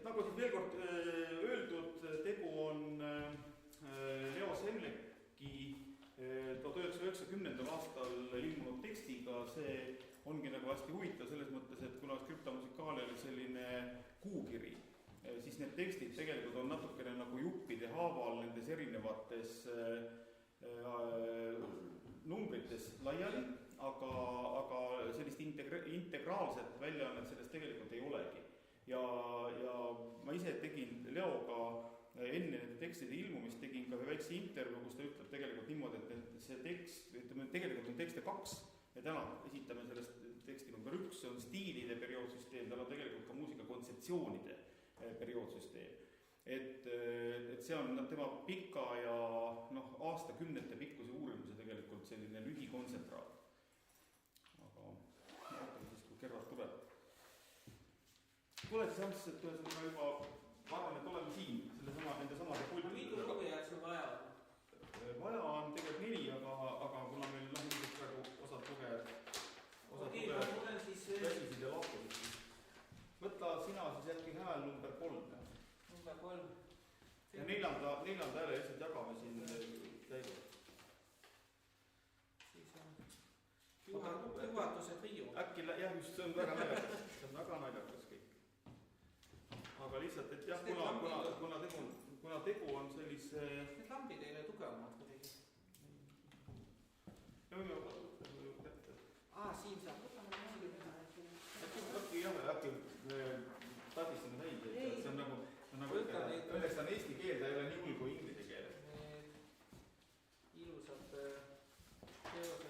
nagu siis veel kord öeldud, tegu on Leo Semleki 1990. aastal ilmunud tekstiga, see ongi nagu hästi huvitav selles mõttes, et kuna Scripta Musicale oli selline kuukiri, siis need tekstid tegelikult on natukene nagu juppide haaval nendes erinevates numbrites laiali, aga sellist integraalset väljaannet sellest tegelikult ei olegi. Ja ma ise tegin Leoga enne nende tekstide ilmumist, tegin ka väikse intervjuu, kus ta ütleb tegelikult niimoodi, et see tekst, ütleme, tegelikult on tekste 2 ja täna esitame sellest teksti number 1, see on stiilide perioodsüsteem, tal on tegelikult ka muusikakontseptsioonide perioodsüsteem. Et see on tema pika ja aastakümnete pikkuse uurimuse tegelikult selline lühikonsentraat. Aga ootame siis, kui Gerard tuleb. Pole siis Ants, et ühesõnaga juba arvan, et oleme siin nende samade pultide. Mitu lugejat sul vaja on? Vaja on tegelikult 4, aga kuna meil ilmselt praegu osad lugejad väsisid ja lahkusid. Võta sina siis äkki hääl number 3. Number 3. Ja neljanda hääle lihtsalt jagame siin käigu. Siis on juhatuse trio. Äkki, jah, just see on väga naljakas. See on väga naljakas kõik. Aga lihtsalt, et jah, kuna tegu on sellise... Need lambid ei ole tugevamad kuidagi. Ja võime kätte. Siin saab. Äkki tadistame neid, et see on nagu õnneks on eesti keel, ta ei ole nii hull kui inglise keel. Ilusad teosed.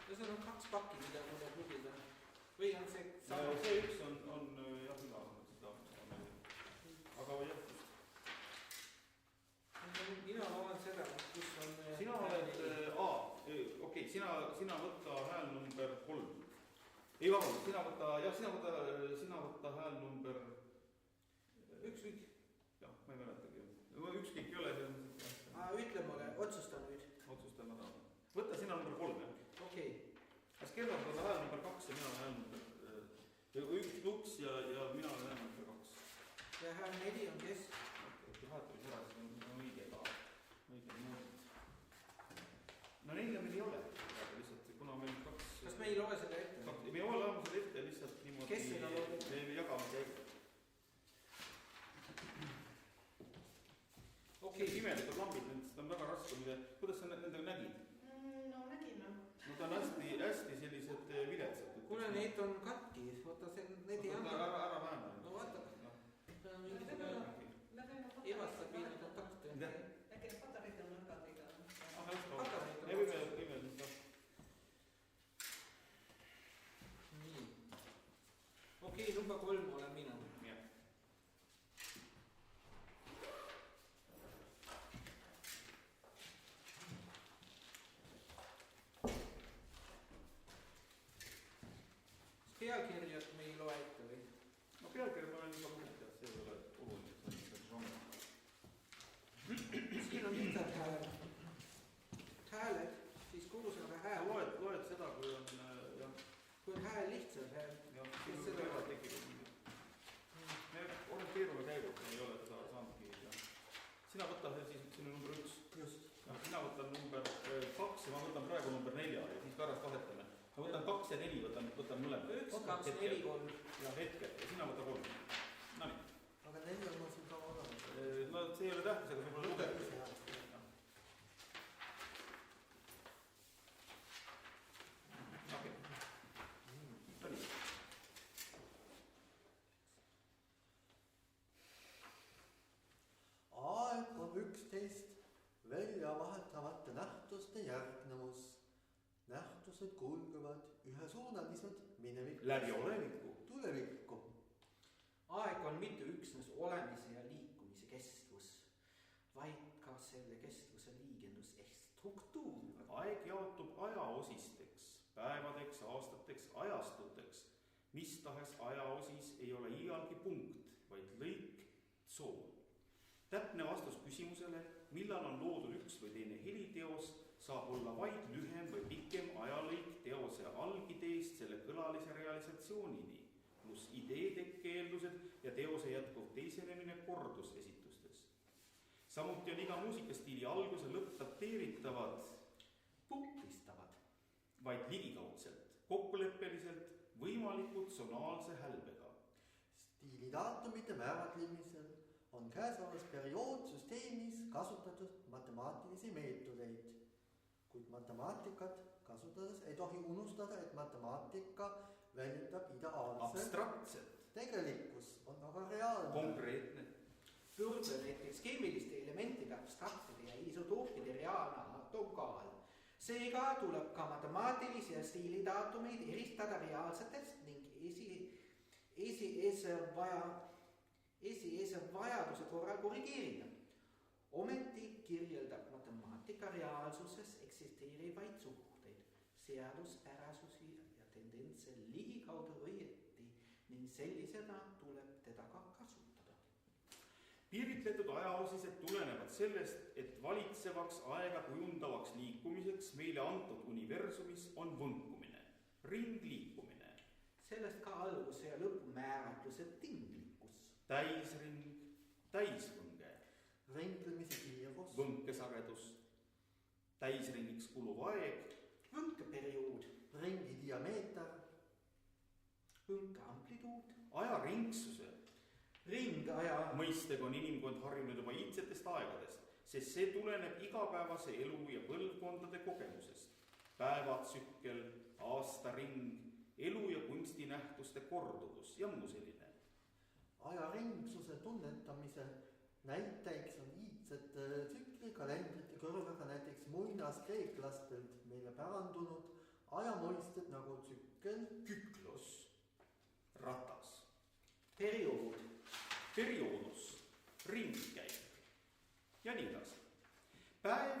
Ja see on 2 pakki, mida tuleb lugida. Või on see sama? See üks on jah, mina arvan, et seda aga jah. Mina olen seda, kus on... Sina oled, sina võtta hääl number 3. Ei, vabalt, sina võtta hääl number... Ükskõik. Jah, ma ei mäletagi. Ükskõik ei ole see... Ütle mulle, otsusta nüüd. Otsustan ära. Võtta sina number 3, jah. Okei. Kas Gerard võtta hääl number 2 ja mina hääl number... Üks pluks ja mina hääl number 2. Ja hääl 4 on kes? Vahetame seda, siis on õige mõõd. No 4 meil ei ole. Lihtsalt, kuna meil 2... Kas me ei loe seda ette? Me ei ole seda ette lihtsalt niimoodi... Kes siin on olnud? Me jagame käigu. Okei. Imelikud lambid, seda on väga raske. Kuidas sa nendega nägid? No nägime. No ta on hästi sellised viletsad. Kuna neid on katki, võtta see... Ära vähemalt. No vaata. See on mingisugune ebastabiilne kontakt. Äkki need patarid on nõrgad iga. Ei võime seda. Nii. Okei, number 3 olen mina. Jah. Pealkirjad me ei loe ette või? No pealkirjad ma olen juba mõtlenud, see ei ole oluline. Siin on lihtsalt hääled, siis kuhu see on hääl? Loed seda, kui on... Kui on hääl lihtsalt hääl. Jah, siin võivad tekkida. Me orienteerume käigus, me ei ole seda saanudki. Sina võtta siis sinu number 1. Just. Sina võtan number 2 ja ma võtan praegu number 4 ja siis pärast vahetame. Ma võtan 2 ja 4, võtan mõlemad. 1, 2, 4, 3. Ja hetkel, ja sina võta 3. Nonii. Aga 4 on siin ka olemas. No see ei ole tähtis, aga see pole lugenud. Okei. Nonii. Aeg on 11 välja vahetavate nähtuste järgnemus. Nähtused kulgevad ühesuunaliselt minevikku. Läbi olevikku. Tulevikku. Aeg on mitte üksnes olemise ja liikumise kestvus, vaid ka selle kestvuse liigendus ehk struktuur. Aeg jaotub ajaosisteks, päevadeks, aastateks, ajastuteks. Mis tahes ajaosis ei ole iialgi punkt, vaid lõik, tsoon. Täpne vastus küsimusele, millal on loodud üks või teine heliteos, saab olla vaid lühem või pikem ajalõik teose algideest selle kõlalise realisatsioonini. pluss idee tekkeeldused ja teose jätkuv teisenemine kordusesitustes. Samuti on iga muusikastiili algus ja lõpp dateeritavad, punktistavad, vaid ligikaudselt, kokkuleppeliselt, võimalikult sonaalse hälbega. Stiilidaatumite määratlemisel on käesolevas perioodsüsteemis kasutatud matemaatilisi meetodeid, kuid matemaatikat kasutades ei tohi unustada, et matemaatika väljendab ideaalselt. Abstraktselt. Tegelikkus on aga reaalne. Konkreetne. Võrdle näiteks keemiliste elementide abstraktide ja isotoopide reaalne atomkaal. Seega tuleb ka matemaatilisi ja stiilidaatumeid eristada reaalsetest ning esiese vajaduse korral korrigeerida. Ometi kirjeldab matemaatika reaalsuses eksisteerivaid suhteid, seaduspärasusi ja tendentse ligikaudu õieti ning sellisena tuleb teda ka kasutada. Piiritletud ajaosised tulenevad sellest, et valitsevaks aega kujundavaks liikumiseks meile antud universumis on võnkumine, ringliikumine. Sellest ka alguse ja lõpu määratluse tinglikkus. Täisring, täisvõnge. Ringlemise kiirus. Võnkesagedus. Täisringiks kuluv aeg. Võnkeperiood. Ringi diameeter. Võnke amplituud. Aja ringsuse. Ringaja. Mõistega on inimkond harjunud juba iidsetest aegadest, sest see tuleneb igapäevase elu ja põlvkondade kogemusest. Päevatsükkel, aastaring, elu ja kunstinähtuste korduvus ja muu selline. Aja ringsuse tunnetamise näiteks on iidsete tsüklikalendrite kõrvaga näiteks muinaskreeklastelt meile pärandunud ajamõisted nagu tsükkel, Küklus, ratas, periood, perioodus, ringkäik ja nii edasi. Päev,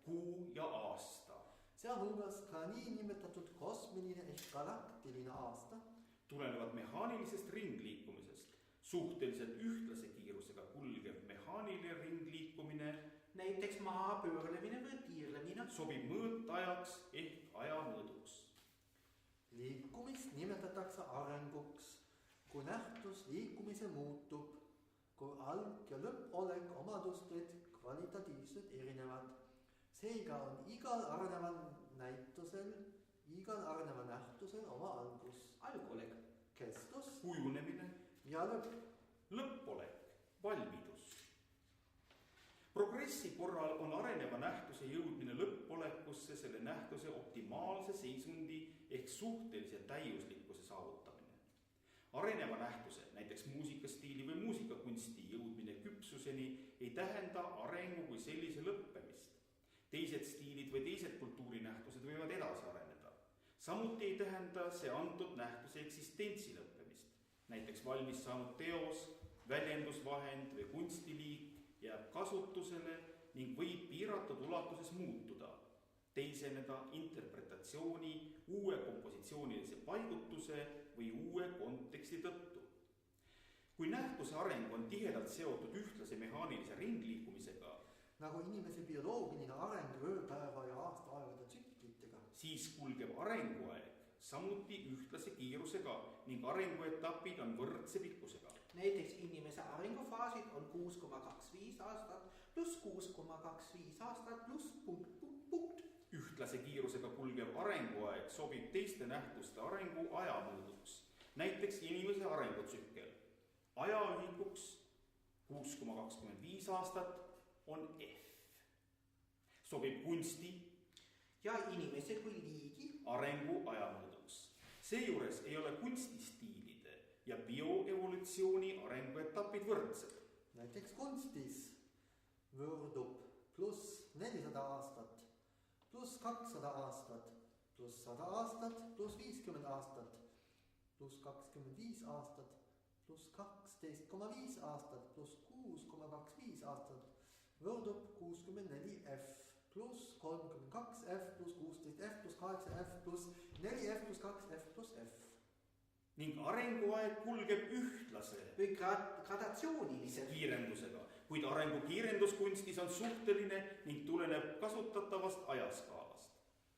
kuu ja aasta. Sealhulgas ka nii nimetatud kosmiline ehk galaktiline aasta tulenevad mehaanilisest ringliikumisest. Suhteliselt ühtlase kiirusega kulgev mehaaniline ringliikumine näiteks maa pöörlemine või tiirlemine sobib mõõtajaks ehk ajamõõduks. Liikumist nimetatakse arenguks, kui nähtus liikumise muutub, kui alg- ja lõppolek omadused kvalitatiivselt erinevad. Seega on igal areneval nähtusel oma algus, algolek, kestus Kujunemine, ja lõpp. lõppolek, valmidus. Progressi korral on areneva nähtuse jõudmine lõppolekusse selle nähtuse optimaalse seisundi ehk suhtelise täiuslikkuse saavutamine. Areneva nähtuse, näiteks muusikastiili või muusikakunsti jõudmine küpsuseni ei tähenda arengu kui sellise lõppemist. Teised stiilid või teised kultuurinähtused võivad edasi areneda. Samuti ei tähenda see antud nähtuse eksistentsi lõppemist. Näiteks valmis saanud teos, väljendusvahend või kunstiliik jääb kasutusele ning võib piiratud ulatuses muutuda, teiseneda interpretatsiooni, uue kompositsioonilise paigutuse või uue konteksti tõttu. Kui nähtuse areng on tihedalt seotud ühtlase mehaanilise ringliikumisega, nagu inimese bioloogiline areng ööpäeva ja aastaaegade tsüklitega, siis kulgeb arenguaeg samuti ühtlase kiirusega ning arenguetapid on võrdse pikkusega. näiteks inimese arengufaasid on 6,25 aastat pluss 6,25 aastat pluss ... Ühtlase kiirusega kulgev arenguaeg sobib teiste nähtuste arengu ajamõõduks. Näiteks inimese arengutsükkel. Ajaühikuks 6,25 aastat on F. Sobib kunsti ja inimese kui liigi arengu ajamõõduks. Seejuures ei ole kunstistiilide ja bioevolutsiooni arenguetapid võrdsed. näiteks kunstis võrdub pluss 400 aastat, pluss 200 aastat, pluss 100 aastat, pluss 50 aastat, pluss 25 aastat, pluss 12,5 aastat, pluss 6,25 aastat, võrdub 64F, pluss 32F, pluss 16F, pluss 8F, pluss 4F, pluss 2F, pluss F. Ning arenguaeg kulgeb ühtlase või gradatsioonilise kiirendusega, kuid arengu kiirenduskunstis on suhteline ning tuleneb kasutatavast ajaskaalast.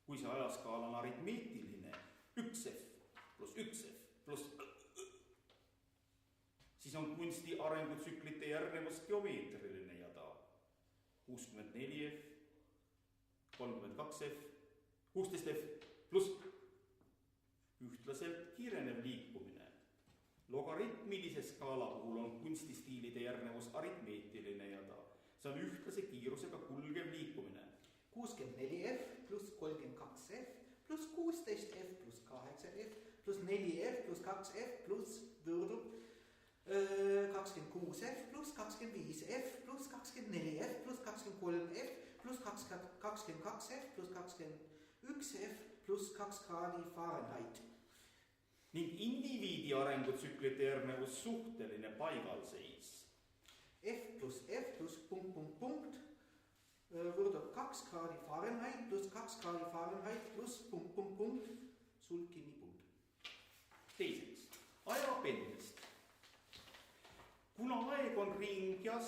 Kui see ajaskaal on aritmeetiline, 1F pluss 1F pluss 64F, 32F, 16F pluss ühtlaselt kiirenev liikumine. Logaritmilise skaala puhul on kunstistiilide järgnevus aritmeetiline ja see on ühtlase kiirusega kulgev liikumine. 64F pluss 32F pluss 16F pluss 8F pluss 4F pluss 2F pluss võrdub 26F pluss 25F pluss 24F pluss 23F pluss 22F pluss 21F pluss 2 kraadi Fahrenheit. Ning indiviidi arengutsüklite järgnevus suhteline paigalseis. F pluss punkt võrdub 2 kraadi Fahrenheit pluss 2 kraadi Fahrenheit pluss punkt sulkini punkt. Teiseks, ajapendlist. Kuna aeg on ringjas,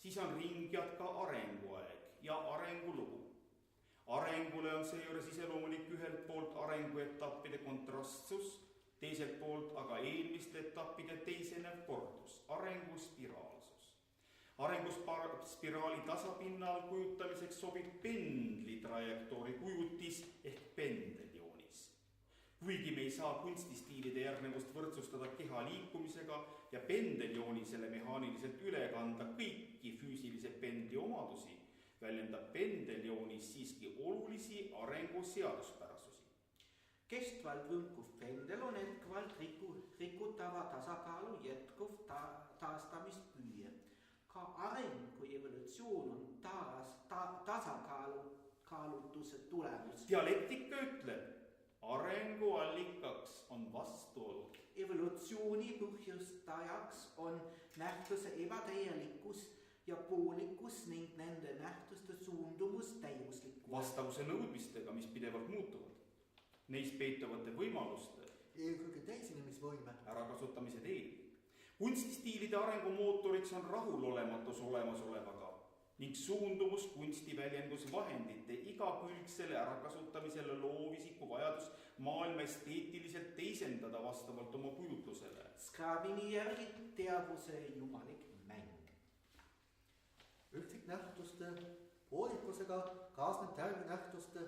siis on ringjad ka arenguaeg ja arengulugu. Arengule on seejuures iseloomulik ühelt poolt arenguetappide kontrastsus, teiselt poolt aga eelmiste etappide teisenev kordus, arenguspiraalsus. Arenguspiraali tasapinnal kujutamiseks sobib pendli trajektoori kujutis ehk pendeljoonis. Kuigi me ei saa kunstistiilide järgnevust võrdsustada keha liikumisega ja pendeljoonisele mehaaniliselt üle kanda kõiki füüsilise pendli omadusi, väljendab pendeljoonis siiski olulisi arengu seaduspärasusi. Kestvalt võnkuv pendel on jätkuvalt rikutava tasakaalu jätkuv taastamispüüe. Ka arengu evolutsioon on tasakaalutuse tulemus. Dialektika ütleb, arengu allikaks on vastuolu. Evolutsiooni põhjustajaks on nähtuse ebatäielikkus ja poolikkus ning nende nähtuste suundumus täiuslikku. Vastavuse nõudmistega, mis pidevalt muutuvad. Neis peituvate võimaluste eelkõige täisinemisvõime ärakasutamise teel. Kunstistiilide arengumootoriks on rahulolematus olemasolevaga ning suundumus kunstiväljendusvahendite igakülgsele ärakasutamisele loovisiku vajadus maailma esteetiliselt teisendada vastavalt oma kujutlusele. Skrabini järgi teadvuse jumalik mäng. Üksiknähtuste poolikusega kaasneb tärvinähtuste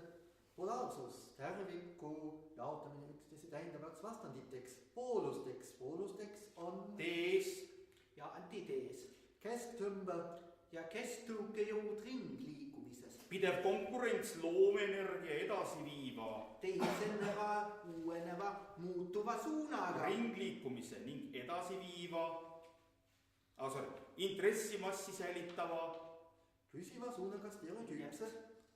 polaarsus, tärviku jaotamine üksteise täiendavaks vastanditeks, poolusteks on Tees ja antitees kesktõmbe ja kesttõukejõud ringliikumises, pidev konkurents loomeenergia edasiviiva teiseneva, uueneva, muutuva suunaga, ringliikumise ning edasiviiva intressimassi säilitava püsiva suunaga stereotüüpse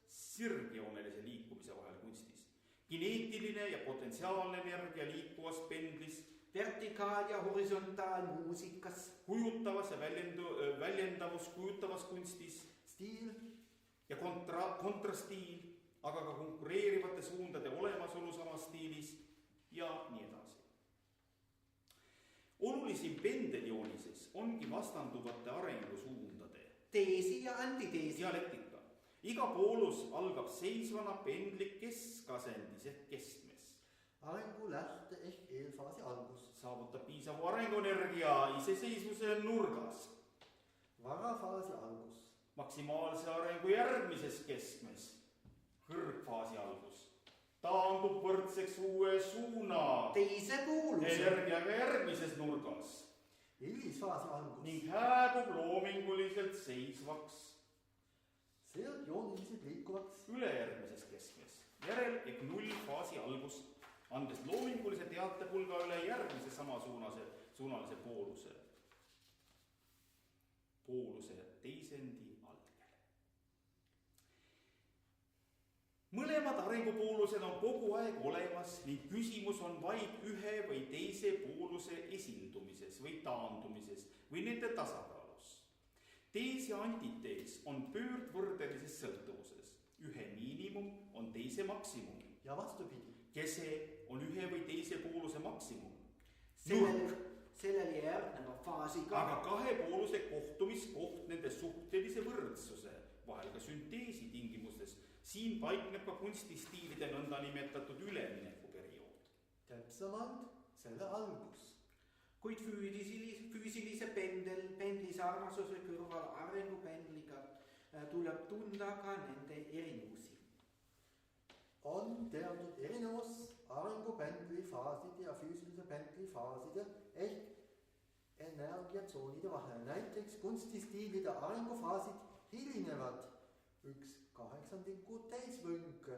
sirgjoonelise liikumise vahel kunstis. Kineetiline ja potentsiaalne energia liikuvas pendlis, vertikaal- ja horisontaalmuusikas, kujutavas ja väljendavus kujutavas kunstis stiil ja kontrastiil, aga ka konkureerivate suundade olemasolu samas stiilis ja nii edasi. Olulisim pendeljoonises ongi vastanduvate arengusuundade teesi ja antiteesi, dialektika. Iga poolus algab seisvana pendli keskasendis ehk keskmes. arengu lähte ehk eelfaasi algus, Saavutab piisavu arenguenergia iseseisvuse nurgas. varafaasi algus, Maksimaalse arengu järgmises keskmes, kõrgfaasi algus. Taandub võrdseks uue suuna teise pooluse, energiaga järgmises nurgas hilisfaasi algus, ning hääbub loominguliselt seisvaks sealt jooniliselt liikuvaks, ülejärgmises keskmes. Järel ehk nullfaasi algus, andes loomingulise teatepulga üle järgmise samasuunalise pooluse teisendi algele. Mõlemad arengupoolused on kogu aeg olemas ning küsimus on vaid ühe või teise pooluse esindumises või taandumises või nende tasakaalus. Tees ja antitees on pöördvõrdelises sõltuvuses. Ühe miinimum on teise maksimum. ja vastupidi, Kese on ühe või teise pooluse maksimum. sellele järgneva faasiga, Aga kahe pooluse kohtumiskoht nende suhtelise võrdsuse vahel ka sünteesi tingimustes. Siin paikneb ka kunstistiilide nõnda nimetatud üleminekuperiood. täpsemalt selle algus. kuid füüsilise pendli sarnasuse kõrval arengupendliga tuleb tunda ka nende erinevusi. On teatud erinevus arengupendlifaaside ja füüsilise pendlifaaside ehk energiatsoonide vahel. Näiteks kunstistiilide arengufaasid hilinevad 1/8 täisvõnk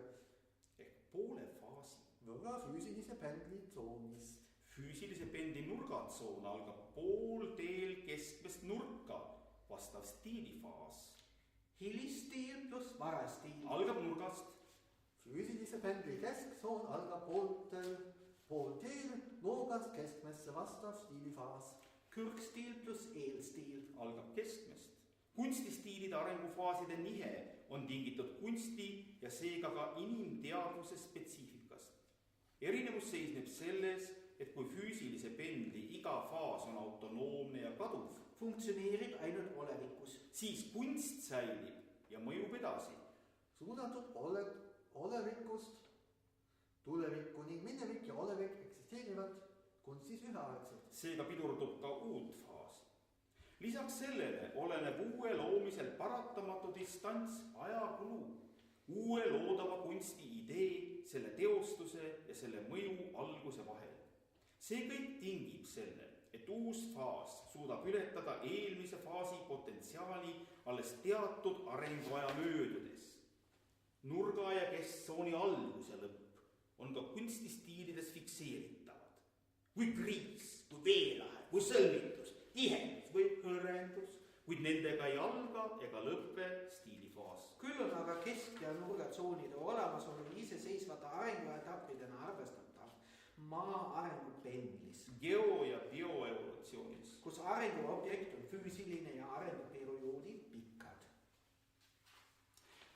ehk poole faasi. võrra füüsilise pendlitsoonist. Füüsilise pendli nurgatsoon algab poolteel keskmist nurka, vastav stiilifaas Hilistiil pluss varastiil. algab nurgast. Füüsilise pendli kesktsoon algab poolteel nurgast keskmesse, vastav stiilifaas. Kõrgstiil pluss eelstiil. algab keskmest. Kunstistiilide arengufaaside nihe on tingitud kunsti ja seega ka inimteadvuse spetsiifikast. Erinevus seisneb selles, et kui füüsilise pendli iga faas on autonoomne ja kaduv, Funktsioneerib ainult olevikus. siis kunst säilib ja mõjub edasi. Suunatud olevikust tulevikku ning minevik ja olevik eksisteerivad kunstis üheaegselt. Seega pidurdub ka uut faasi. Lisaks sellele oleneb uue loomisel paratamatu distants ajakulu, uue loodava kunsti idee, selle teostuse ja selle mõju alguse vahel. See kõik tingib selle, et uus faas suudab ületada eelmise faasi potentsiaali alles teatud arenguaja möödudes. Nurga ja kesktsooni algus ja lõpp on ka kunstistiilides fikseeritavad. Kui kriis, kui veelahe, kui sõlmitus, tihendus või hõrendus, kuid nendega ei alga ega lõppe stiilifaas. Küll on aga kesk- ja nurgatsoonide olemasolu iseseisvate arenguetappidena arvestatav maa arengupendlis, Geo- ja bioevolutsioonis. kus arenguobjekt on füüsiline ja arenguperioodid pikad.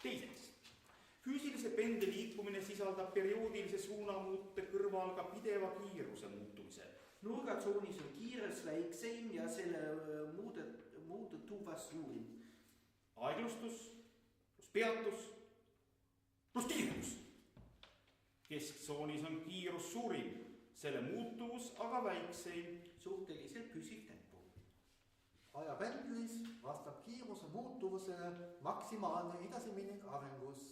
Teiseks, füüsilise pendli liikumine sisaldab perioodilise suunamuute kõrval ka pideva kiiruse muutumise. Nurgatsoonis on kiirus väikseim ja selle muudetuvas suurim. Aeglustus pluss peatus pluss kiirus. Kesktsoonis on kiirus suurim, selle muutuvus aga väikseim. Suhteliselt püsiv tempo. Ajapendlis vastab kiiruse muutuvusele maksimaalne edasiminek arengus,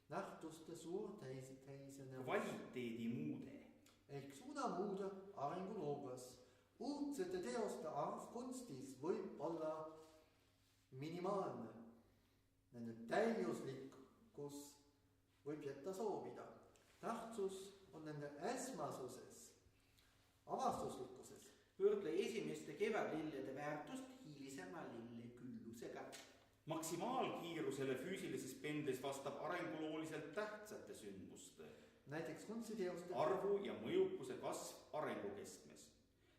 nähtuste suur teisenevus Kvaliteedi muude. ehk suunamuude arenguloogas. Uudsete teoste arv kunstis võib olla minimaalne. Nende täiuslikkus võib jätta soovida. Tähtsus on nende esmasuses, avastuslikkuses. Võrdle esimeste kevadlillede väärtust hilisema lilleküllusega. Maksimaalkiirusele füüsilises pendlis vastab arengulooliselt tähtsate sündmuste Näiteks kunstiteoste arvu ja mõjukuse kasv arengukeskmes.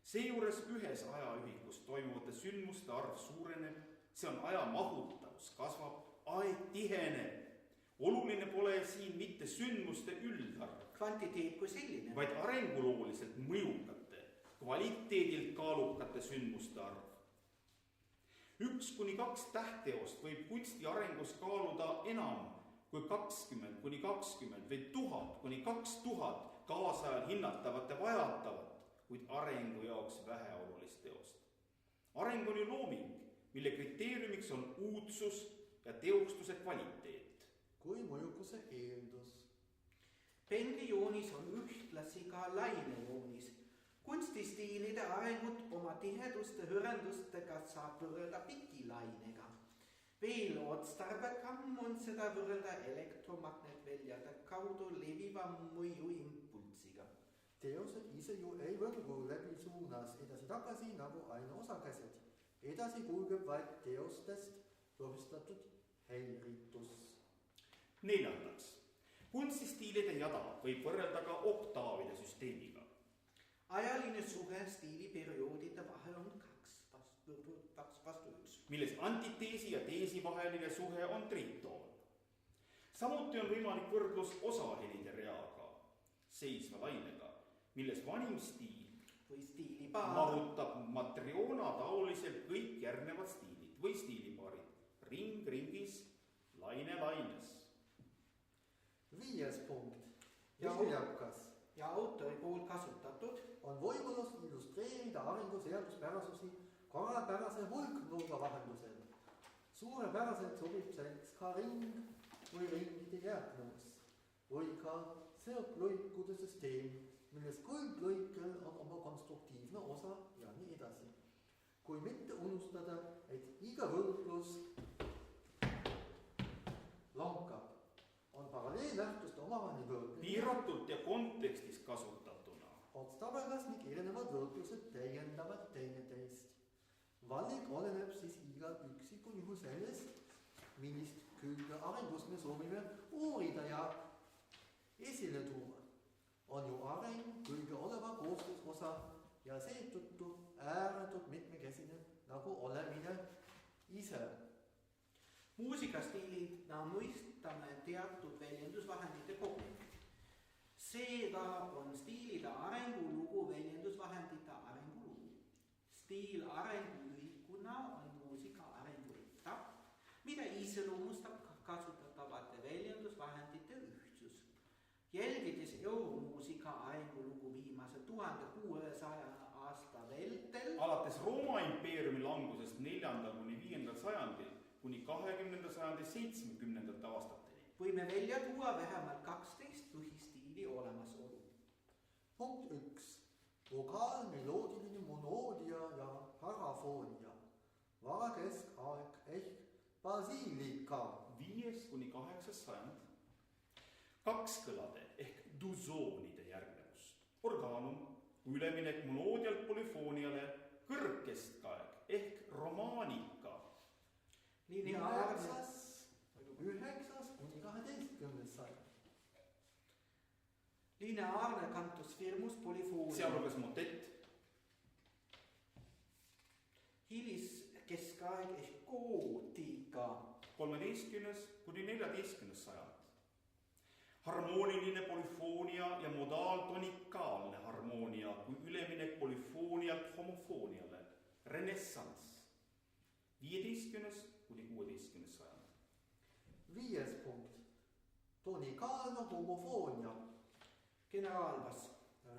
Seejuures ühes ajaühikus toimuvate sündmuste arv suureneb, see on aja mahutavus kasvab, aeg tiheneb. Oluline pole siin mitte sündmuste üldarv, Kvantiteet kui selline. vaid arengulooliselt mõjukate, kvaliteedilt kaalukate sündmuste arv. 1-2 tähtteost võib kunsti arengus kaaluda enam kui 20-20 või 1000-2000 kaasajal hinnatavat ja vajatavat, kuid arengu jaoks väheolulist teost. Areng on ju looming, mille kriteeriumiks on uudsus ja teostuse kvaliteet. kui mõjukuse eeldus. Pendlijoonis on ühtlasi ka lainejoonis. Kunstistiilide arengut oma tiheduste hõrendustega saab võrrelda pikilainega. Veel otstarbekam on seda võrrelda elektromagnetväljade kaudu leviva mõjuimpulsiga. Teosed ise ju ei võrgu läbi suunas edasi-tagasi nagu aina osakäsed. Edasi kulgeb vaid teostest põhjustatud häiritus. Neljandaks, kunstistiilide jada võib võrrelda ka oktaavide süsteemiga. Ajaline suhe stiiliperioodide vahel on 2 vastu 1. Milles antiteesi ja teesi vaheline suhe on tritoon. Samuti on võimalik võrdlus osahelide reaga, seisva lainega, milles vanim stiil või stiilipaar mahutab matrioona taoliselt kõik järgnevad stiilid või stiilipaarid, ring ringis, laine laines. 5. punkt. Ja Viljakas ja autori poolt kasutatud on võimalus illustreerida arengu seaduspärasusi korrapärase hulknurga vahendusel. Suurepäraselt sobib selleks ka ring või ringide järgnevus või ka seotlõikude süsteem, milles kõldlõikel on oma konstruktiivne osa ja nii edasi. Kui mitte unustada, et iga võrdlus lonkab, on paralleelnähtuste omavaheline võrdlemine piiratult ja kontekstis kasutatuna. otstarbekas ning erinevad võrdlused täiendavad teineteist. Valik oleneb siis igal üksikul juhul sellest, millist külge arengust me soovime uurida ja esile tuua. On ju areng kõige oleva kooslusosa ja seetõttu ääretult mitmekesine nagu olemine ise. Muusikastiilina mõistame teatud väljendusvahendite kogumit. Seega on stiilide arengulugu väljendusvahendite arengulugu. Stiil arenguühikuna on muusika arenguetapp, mida iseloomustab kasutatavate väljendusvahendite ühtsus. Jälgides euromuusika arengulugu viimase 1600 aasta vältel Alates Rooma impeeriumi langusest 4. kuni 5. sajandil kuni 20. sajandi 70. aastateni. võime välja tuua vähemalt 12 põhistiili olemasolu. Punkt 1. Vokaal, meloodiline monoodia ja parafoonia. Varakeskaeg ehk basiilika. 5. kuni 8. sajand. Kakskõlade ehk dusoonide järgnevus. Orgaanum, üleminek monoodialt polüfooniale, kõrgkestkaeg ehk romaanika. Lineaarne 9. kuni 12. sajand. Lineaarne cantus firmus polüfoonia. Sealhulgas motett. Hiliskeskaeg ehk gootika. 13. kuni 14. sajand. Harmooniline polüfoonia ja modaaltonikaalne harmoonia kui üleminek polüfoonialt homofooniale. Renessanss. 15. kuni 16. sajand. 5. punkt. Tonikaalne homofoonia. Generaalbass.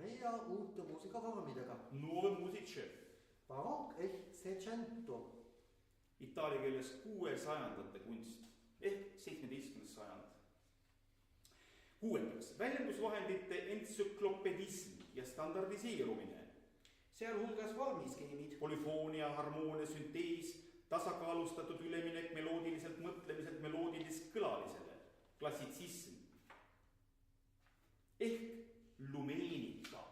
Rea uute muusikavormidega. Nuove musice. Barokk ehk seicento. Itaalia keeles 600. kunst ehk 17. sajand. 6. väljendusvahendite entsüklopedism ja standardiseerumine. Sealhulgas vormiskeemid. Polüfoonia, harmoonia, süntees, tasakaalustatud üleminek meloodiliselt mõtlemiselt meloodilist kõlalisele. Klassitsism. Ehk lumeenika.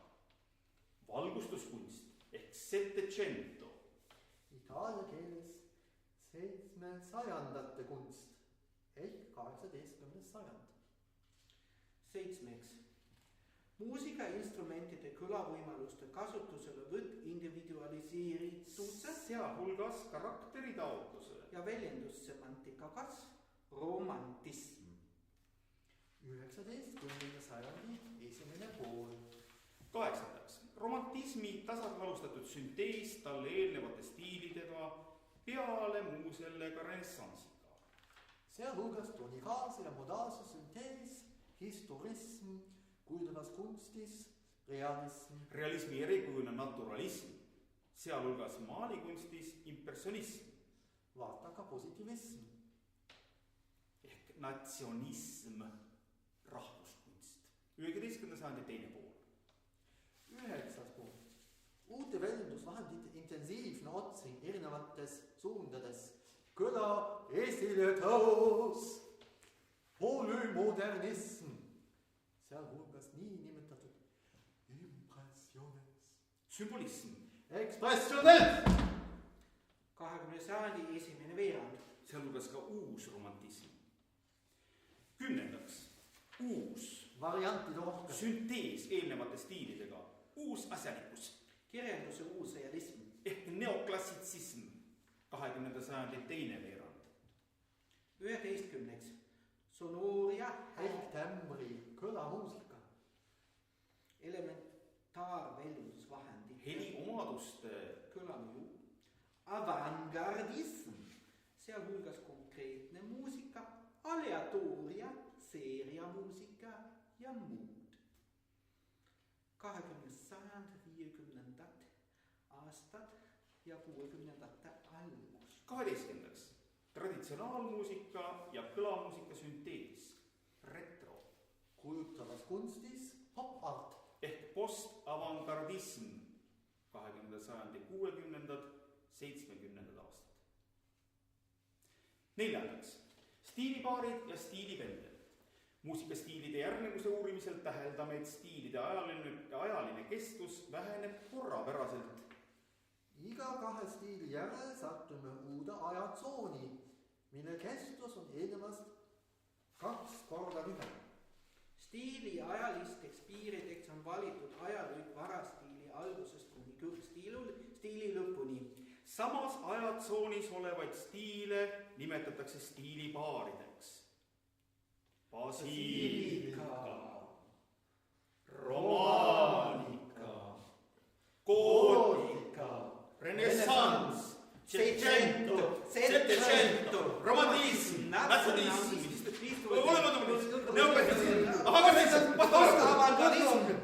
Valgustuskunst ehk settecento. Itaalia keeles 700. kunst ehk 18. sajand. 7. Muusikainstrumentide kõlavõimaluste kasutuselevõtt individualiseeritusse Sealhulgas karakteritaotluse. ja väljendussemantika kasv, romantism. 19. sajandi esimene pool. 8. romantismi tasakaalustatud süntees talle eelnevate stiilidega peale muu sellega renessansiga. Sealhulgas tonikaalse ja modaalse süntees, historism, kujuldavas kunstis, realism. Realismi erikujuna naturalism, sealhulgas maalikunstis impressionism Vaata ka positiivism. ehk natsionism, rahvuskunst. 19. sajandi teine pool. 9. punkt. Uute väljendusvahendite intensiivne otsing erinevates suundades. Kõla esile tõus. Polümodernism. Sealhulgas nii nimetatud impressiones. Sümbolism, Ekspressiones. 20. sajandi esimene veerand. sealhulgas ka uus romantism. 10. uus Variantide rohkem. süntees eelnevate stiilidega, uus asjalikkus Kirjanduse uus realism. ehk neoklassitsism, 20. sajandi teine veerand. 11. Sonoria Ehk tämbri kõlamuusika. elementaarväljendusvahendid. heliomaduste kõlamõju. Avangardism, sealhulgas konkreetne muusika, aleatooria, seeriamuusika ja muud. 20. sajand 50. aastad ja 60. algus. 12. traditsionaalmuusika ja kõlamuusika süntees, retro. Kujutavas kunstis pop art. Ehk postavangardism 20. sajandi 60. 70. aastad. 4. Stiilipaarid ja stiilipendel. Muusikastiilide järgnevuse uurimisel täheldame, et stiilide ajaline kestus väheneb korrapäraselt. Iga 2 stiili järel sattume uude ajatsooni, mille kestus on eelnevast 2 korda lühem. Stiili ajalisteks piirideks on valitud ajalõik varastiili algusest kuni stiili lõpuni. Samas ajatsoonis olevaid stiile nimetatakse stiilipaarideks. Basiilika, romaanika, gootika, renessanss, settecento, romantism, natsionalism, neoklassitsism, postavangardism.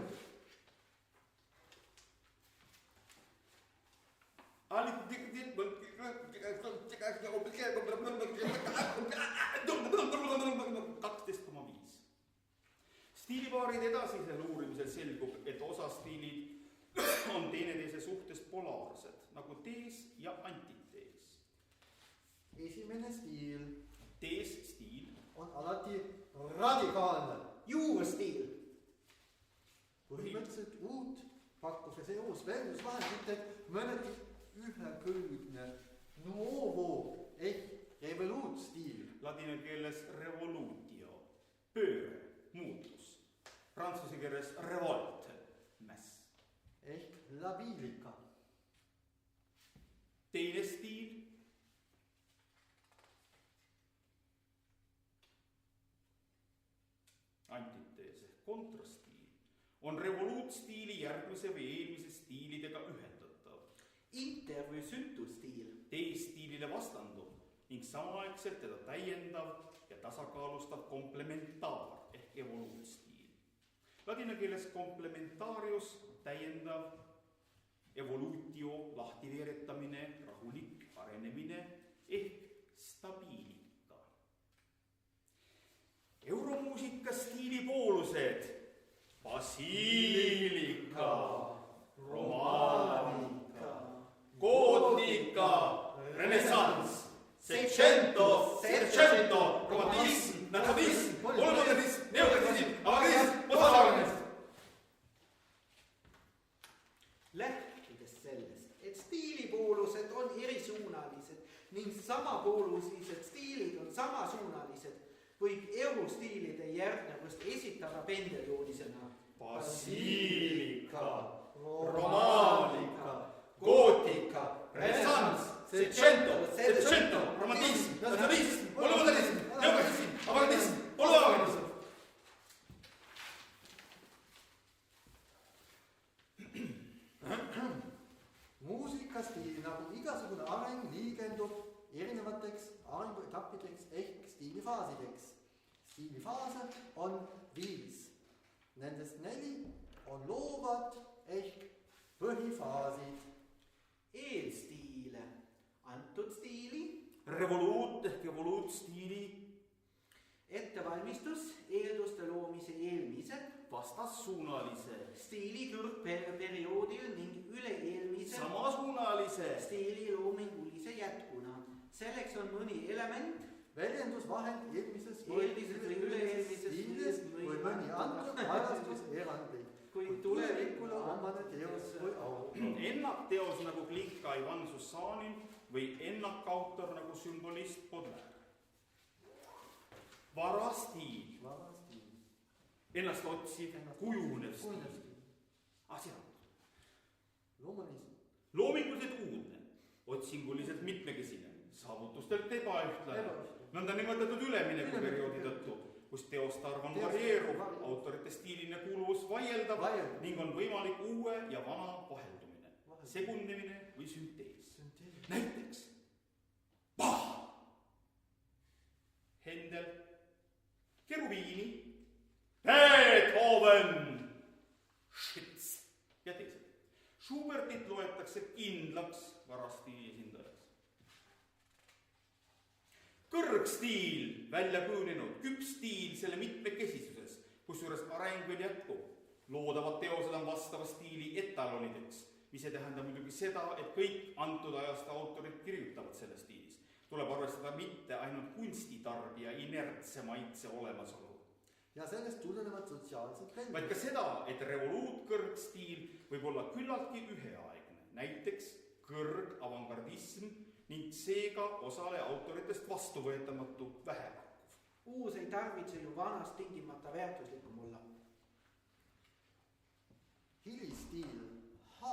Stiilipaaride edasisel uurimisel selgub, et osa stiilid on teineteise suhtes polaarsed, nagu tees ja antitees. Esimene stiil Tees-stiil on alati radikaalne. Juurstiil. Põhimõtteliselt uut pakkuv ja seejuures väljendusvahenditega mõneti ühekülgne nuovo ehk revoluutstiil. Ladina keeles revolutio, pööre, muutus. Prantsuse keeles revolt, mäss. Ehk labiilika. Teine stiil antitees ehk kontrastiil on revoluutstiili järgmise või eelmise stiilidega ühendatav. Inter- või süntustiil. Teisstiilile vastanduv ning samaaegselt teda täiendav ja tasakaalustav komplementaar ehk evoluutstiil. Ladina keeles komplementarius täiendav, evolutio lahtiveeretamine, rahulik arenemine ehk stabiilika. Euromuusika stiilipoolused basiilika, romaanika, gootika, renessanss, settecento, romantism, natsionalism, modernism, neoklassitsism, avangardism, postavangardism. Lähtudes sellest, et stiilipoolused on erisuunalised ning samapoolulised stiilid on samasuunalised, võib eurostiilide järgnevust esitada pendeljoonisena. Basiilika, romaanika, gootika, renessanss, settecento, romantism, natsionalism, modernism, neoklassitsism, avangardism, postavangardism. Muusikastiil nagu igasugune areng liigendub erinevateks arenguetappideks ehk stiilifaasideks. Stiilifaase on 5. Nendest 4 on loovad ehk põhifaasid. Eelstiile, antud stiili, Revoluut ehk evoluutstiili ettevalmistus, eelduste loomise eelmised, vastassuunalise, stiili kõrgperioodil ning üle-eelmise samasuunalise, stiili loomingulise jätkuna. Selleks on mõni element, Väljendusvahend eelmises või üle-eelmises stiilis või mõni antud ajastus erandlik, kuid tulevikule omane teos või autor. ennakteos nagu Klinka Ivan Sussanin või ennakautor nagu sümbolist Baudelaire. Varastiil, Varastiil. ennast otsiv, kujunev stiil. Kujunev. Loomulism. Loominguliselt uudne, otsinguliselt mitmekesine, saavutustelt ebaühtlane, nõnda nimetatud üleminekuperioodi tõttu, kus teoste arv on varieeruv, autorite stiiline kuuluvus vaieldav ning on võimalik uue ja vana vaheldumine, segunemine või süntees. Näiteks Bach, Händel, Cherubini, Beethoven, Schütz ja teised. Schubertit loetakse kindlaks varastiili esindajaks. kõrgstiil välja kujunenud, küpstiil selle mitmekesisuses, kusjuures areng veel jätkub. Loodavad teosed on vastava stiili etalonideks, mis ei tähenda muidugi seda, et kõik antud ajast autorid kirjutavad selle stiilis. Tuleb arvestada mitte ainult kunstitarbija inertse maitse olemasolu, ja sellest tulenevad sotsiaalsed trendid. vaid ka seda, et revoluutkõrgstiil võib olla küllaltki üheaegne, näiteks kõrgavangardism ning seega osale autoritest vastuvõetamatu vähepakkuv. Uus ei tarvitse ju vanast tingimata väärtuslikum olla. Hilistiil H.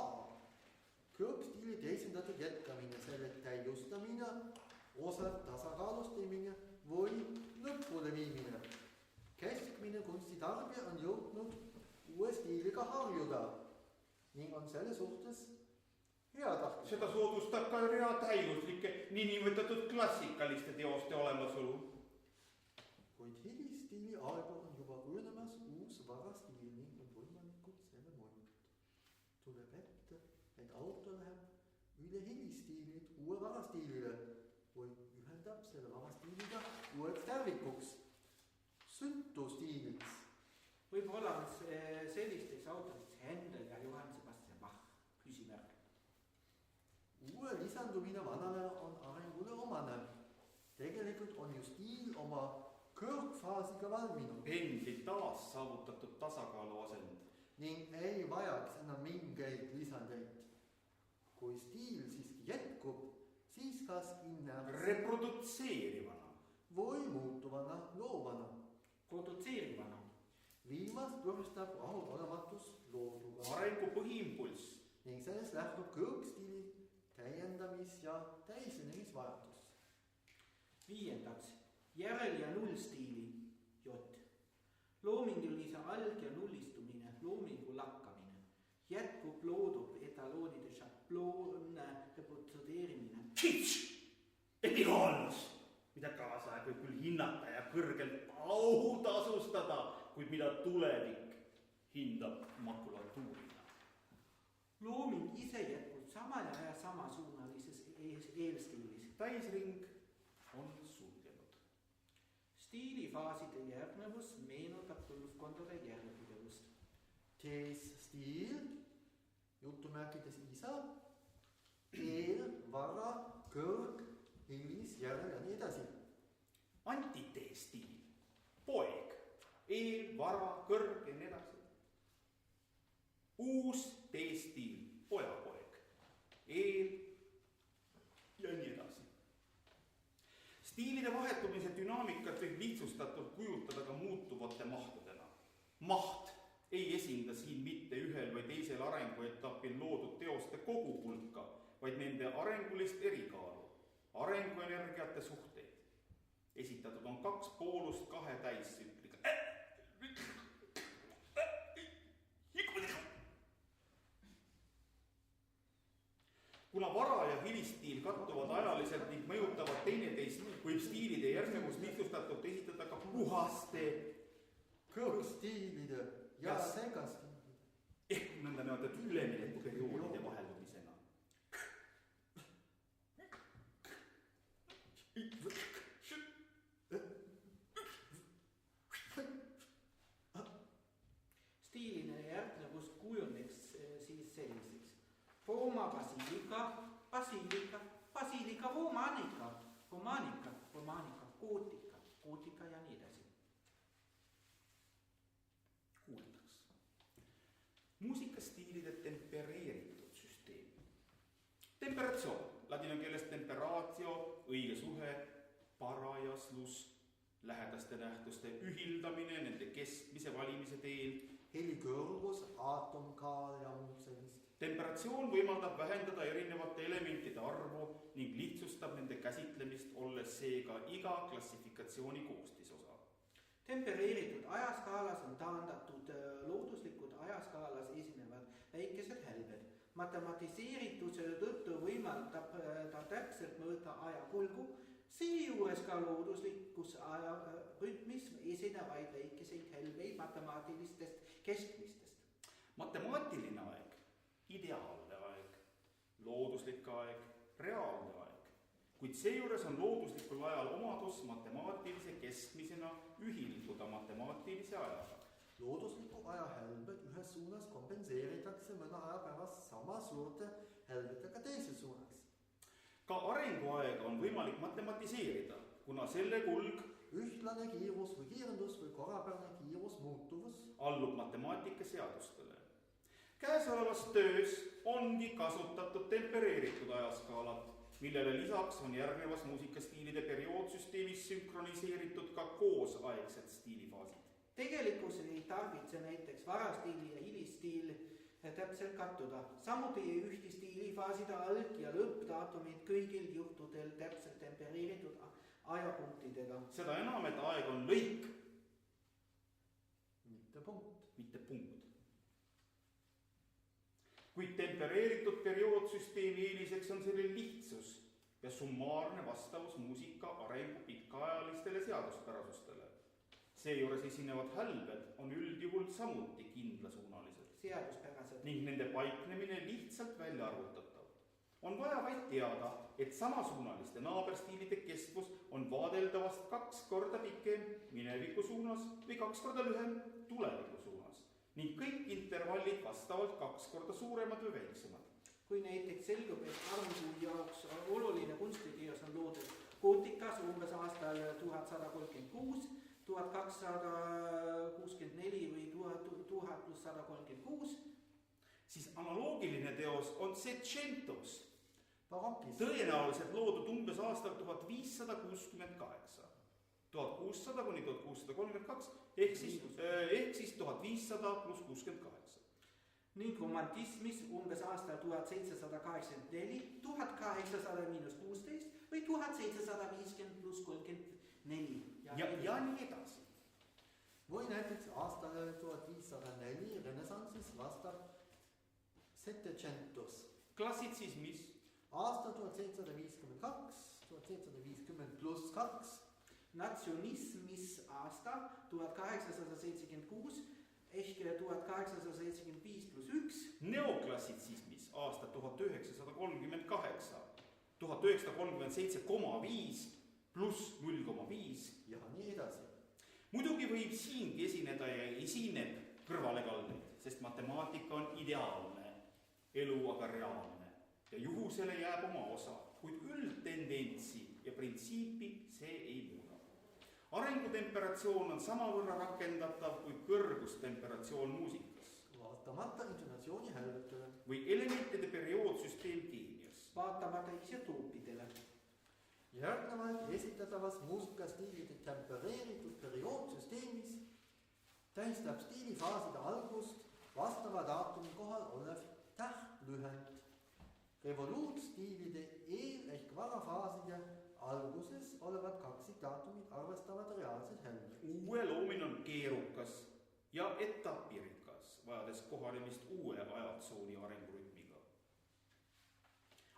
Kõrgstiili teisendatud jätkamine, selle täiustamine, osa tasakaalustamine või lõpule viimine. Keskmine kunstitarbija on jõudnud uue stiiliga harjuda ning on selle suhtes heatahtlik. Seda soodustab ka rea täiuslike niinimetatud klassikaliste teoste olemasolu. Kuid hilistiili aegu on juba kujunemas uus varastiil ning on võimalikud selle mõjud. Tuleb ette, et autor läheb üle hilistiililt uue varastiilile või ühendab selle varastiiliga uueks tervikuks, sütustiiliks. Võib-olla on sellisteks autoriteks Händel ja Johann Sebastian Bach, küsimärk. Uue lisandumine vanale on arengule omane. Tegelikult on ju stiil oma kõrgfaasiga valminud Pendli taas saavutatud tasakaalu asend. ning ei vajaks enam mingeid lisandeid. Kui stiil siiski jätkub, siis kas Reprodutseerivana. või muutuvana loovana. Produtseerivana. Viimast võrstab rahulolematus looduga Arengu põhiimpulss. ning sellest lähtub kõrgstiili täiendamis- ja täisenemisvajadus. 5. Järel- ja nullstiili J. Loomingulise alg- ja nullistumine, loomingu lakkamine. Jätkub loodub etaloonide šabloon reprodutseerimine. Kitsch! Epigaalus! Mida kaasaeg võib küll hinnata ja kõrgelt autasustada, kuid mida tulevik hindab makulatuurina. Looming ise jätkub sama ja samasuunalises eelstiilis. Täisring on sulgenud. Stiilifaaside järgnevus meenutab põlvkondade järjepidevust. Teesstiil, jutumärkides isa, eel, vara, kõrg, hilis, järel ja nii edasi. Antiteestiil. Poeg. Eel, vara, kõrg ja nii edasi. Uus teestiil. Pojapoeg. Eel ja nii edasi. Stiilide vahetumise dünaamikat võib lihtsustatult kujutada ka muutuvate mahtudena. Maht ei esinda siin mitte ühel või teisel arenguetapil loodud teoste koguhulka, vaid nende arengulist erikaalu, arenguenergiate suhteid. Esitatud on 2 poolust 2 täissükliga. Kuna vara- ja hilistiil kattuvad ajaliselt ning mõjutavad teineteist, võib stiilide järgnevus lihtsustatult esitada ka puhaste kõrgstiilide ja Yes. segastiilide. ehk nõndanimetatud üleminekuperioodide vaheldumisena. Stiiline järgnevus kujuneks siis selliseks. Rooma basiilika, basiilika, basiilika romaanika, romaanika, romaanika, gootika, gootika ja nii edasi. Kuuldaks. Muusikastiilide tempereeritud süsteem. Temperatsioon, ladina keeles temperatio, õige suhe, parajaslus, lähedaste nähtuste ühildamine, nende keskmise valimise teel. Helikõrgus, aatomkaal ja muud sellist. Temperatsioon võimaldab vähendada erinevate elementide arvu ning lihtsustab nende käsitlemist, olles seega iga klassifikatsiooni koostisosa. Tempereeritud ajaskaalas on taandatud looduslikud ajaskaalas esinevad väikesed hälbed. Matematiseerituse tõttu võimaldab ta täpselt mõõta ajakulgu, seejuures ka looduslikus ajarütmis esinevaid väikeseid hälbeid matemaatilistest keskmistest. Matemaatiline aeg, ideaalne aeg, looduslik aeg, reaalne aeg. kuid seejuures on looduslikul ajal omadus matemaatilise keskmisena ühilduda matemaatilise ajaga. Loodusliku aja helbed ühes suunas kompenseeritakse mõne aja pärast sama suurte helbedega teises suunas. Ka arenguaega on võimalik matematiseerida, kuna selle kulg Ühtlane kiirus või kiirendus või korrapärane kiirus muutuvus allub matemaatika seadustele. Käesolevas töös ongi kasutatud tempereeritud ajaskaalat, millele lisaks on järgnevas muusikastiilide perioodsüsteemis sünkroniseeritud ka koosaegsed stiilifaasid. Tegelikkus ei tarvitse näiteks varastiili ja hilistiil täpselt kattuda. Samuti ei ühti stiilifaaside alg- ja lõppdaatumid kõigil juhtudel täpselt tempereeritud ajapunktidega. Seda enam, et aeg on lõik, mitte punkt. mitte punkt. Kuid tempereeritud perioodsüsteemi eeliseks on selle lihtsus ja summaarne vastavus muusika arengu pikaajalistele seaduspärasustele. Seejuures esinevad hälbed on üldjuhul samuti kindlasuunalised Seaduspärased. ning nende paiknemine lihtsalt välja arvutatav. On vaja vaid teada, et samasuunaliste naaberstiilide kestvus on vaadeldavast 2 korda pikem mineviku suunas või 2 korda lühem tuleviku suunas ning kõik intervallid vastavalt 2 korda suuremad või väiksemad. Kui näiteks selgub, et arengu jaoks oluline kunstiteos on loodud Gotikas umbes aastal 1136, 1264 või 1136, Siis analoogiline teos on Seicentos, Barokis tõenäoliselt loodud umbes aastal 1568, 1600 kuni 1632 ehk siis 1500 pluss 68. ning romantismis umbes aastal 1784, 1800 miinus 16 või 1750 pluss 34. Ja nii edasi. või näiteks aastal 1504 renessansis vastab Settecentos. Klassitsismis Aastal 1752, 1750 pluss 2, Natsionismis aasta 1876 ehk 1875 pluss 1, neoklassitsismis aasta 1938, 1937,5 pluss 0,5. ja nii edasi. Muidugi võib siingi esineda ja esineb kõrvalekaldeid, sest matemaatika on ideaalne, elu aga reaalne ja juhusele jääb oma osa, kuid üldtendentsi ja printsiipi see ei muuda. Arengutemperatsioon on samavõrra rakendatav kui kõrgustemperatsioon muusikas Vaatamata intonatsiooni helvetele. või elementide perioodsüsteem keemias. vaatamata isotoopidele. Järgnevalt esitatavas muusikastiilide tempereeritud perioodsysteemis tähistab stiilifaaside algust vastava daatumi kohal olev tähtlühend. Revoluutstiilide eel- ehk varafaaside alguses olevad kaksikdaatumid arvestavad reaalsed helmed. Uue loomine on keerukas ja etapirikas, vajades kohanemist uue ajatsooni arengurütmiga.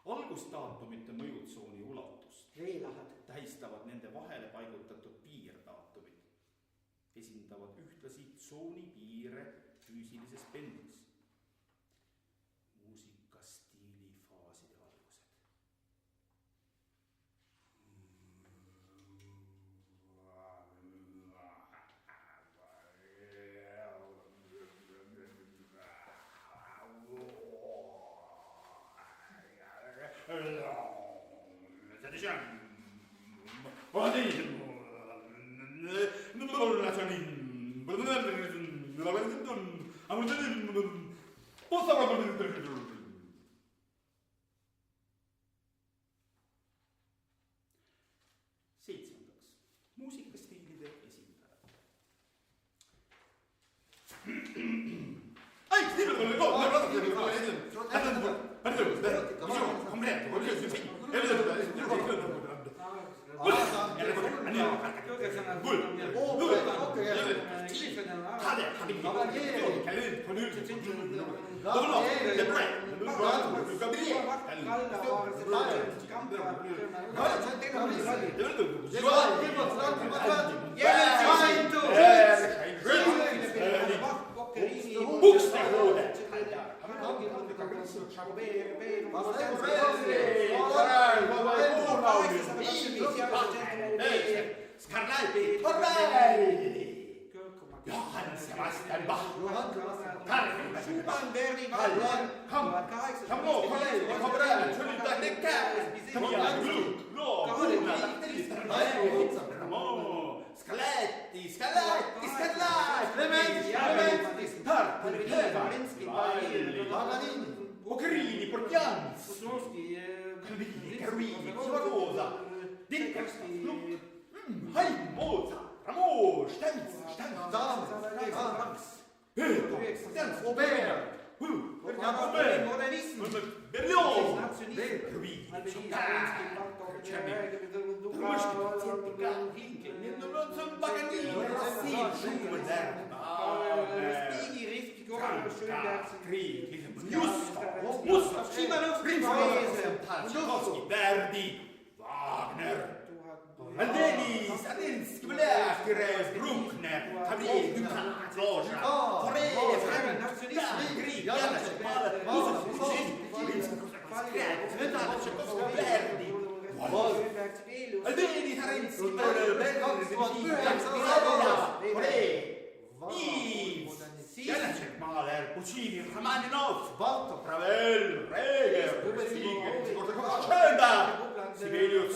Algusdaatumite mõjutsooni ulatust Veelahad. tähistavad nende vahele paigutatud piirdaatumid. Esindavad ühtlasi tsooni piire füüsilises pendlis. Muusikastiili faaside algused. Seitsmendaks, muusikastiilide esindajad. Buxtehude. Scarlatti, Torrelli! Johann Sebastian Bach. Schumann, Verdi, Occherini, Portians, Calvini, Carmini, Zaragoza, Dickens, Haydn, Mozart, Rameau, Stenz, Robert, Modernismus, Berlioz, Verdi, Wagner, Aldeni, Staninsky, Blech, Bruckner, Tablier, Ducan, Loja, Aldeni, Tarinski, Janacek, Mahler, Puccini, Rachmaninov, Ravel, Reger, Schönberg, Sibelius,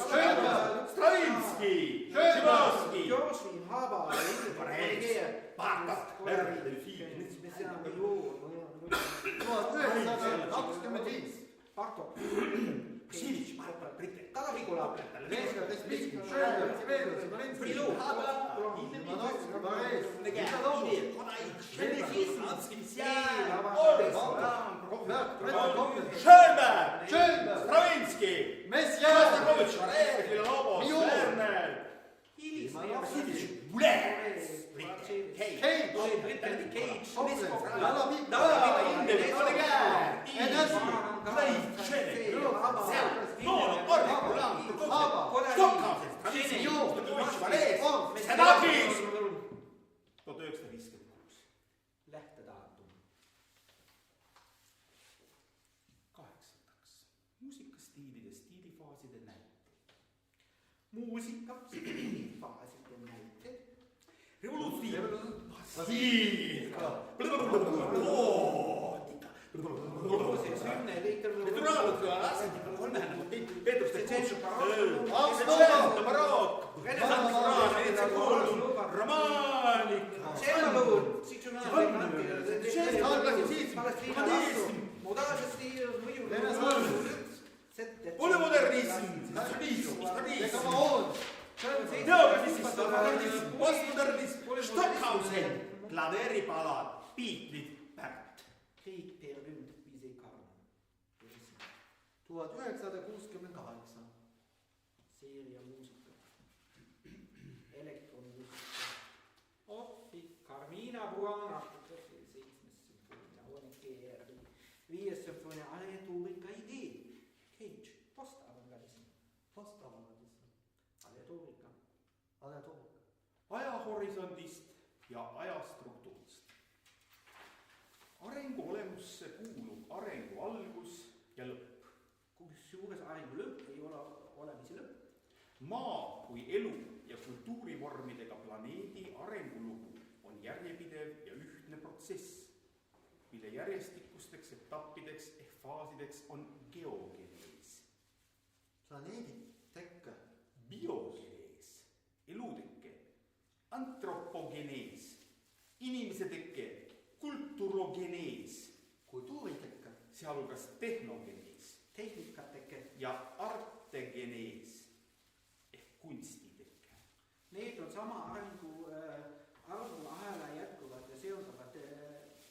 Stravinsky, Tchaikovsky, Joachim, Haber, Bartok, Verdi, Delfin, Bartok, Silic, Marta, Britte, Talavikola, Schönberg, Stravinsky, Shostakovich, Varev, Villalobos, Werner, Silic, Boulez, Cage, lähtedaatum. 8. muusikastiilide stiilifaaside näited. Muusika, stiilifaaside näited. Stockhausen, klaveripalad, Beatlid, Pärt. Krieg per Lund, Vise Karmen. 1968. Seeria muusika. Elektromuusika. Orfi, Carmina Burana, 7. sümfoonia, ONG, 5. sümfoonia, aleatoorika idee. Cage, postavangardism. Aleatoorika. ajahorisondist ja ajastruktuurist. Arengu olemusse kuulub arengu algus ja lõpp. Kusjuures arengu lõpp ei ole olemise lõpp. Maa kui elu ja kultuurivormidega planeedi arengulugu on järjepidev ja ühtne protsess, mille järjestikusteks etappideks ehk faasideks on geogenees, planeedi tekke, biogenees, elutekke, antropogenees, inimese tekke, kulturogenees, kultuuritekke, sealhulgas tehnogenees Tehnikateke. ja artegenees ehk kunstitekke. Need on sama arenguahela jätkuvad ja seonduvad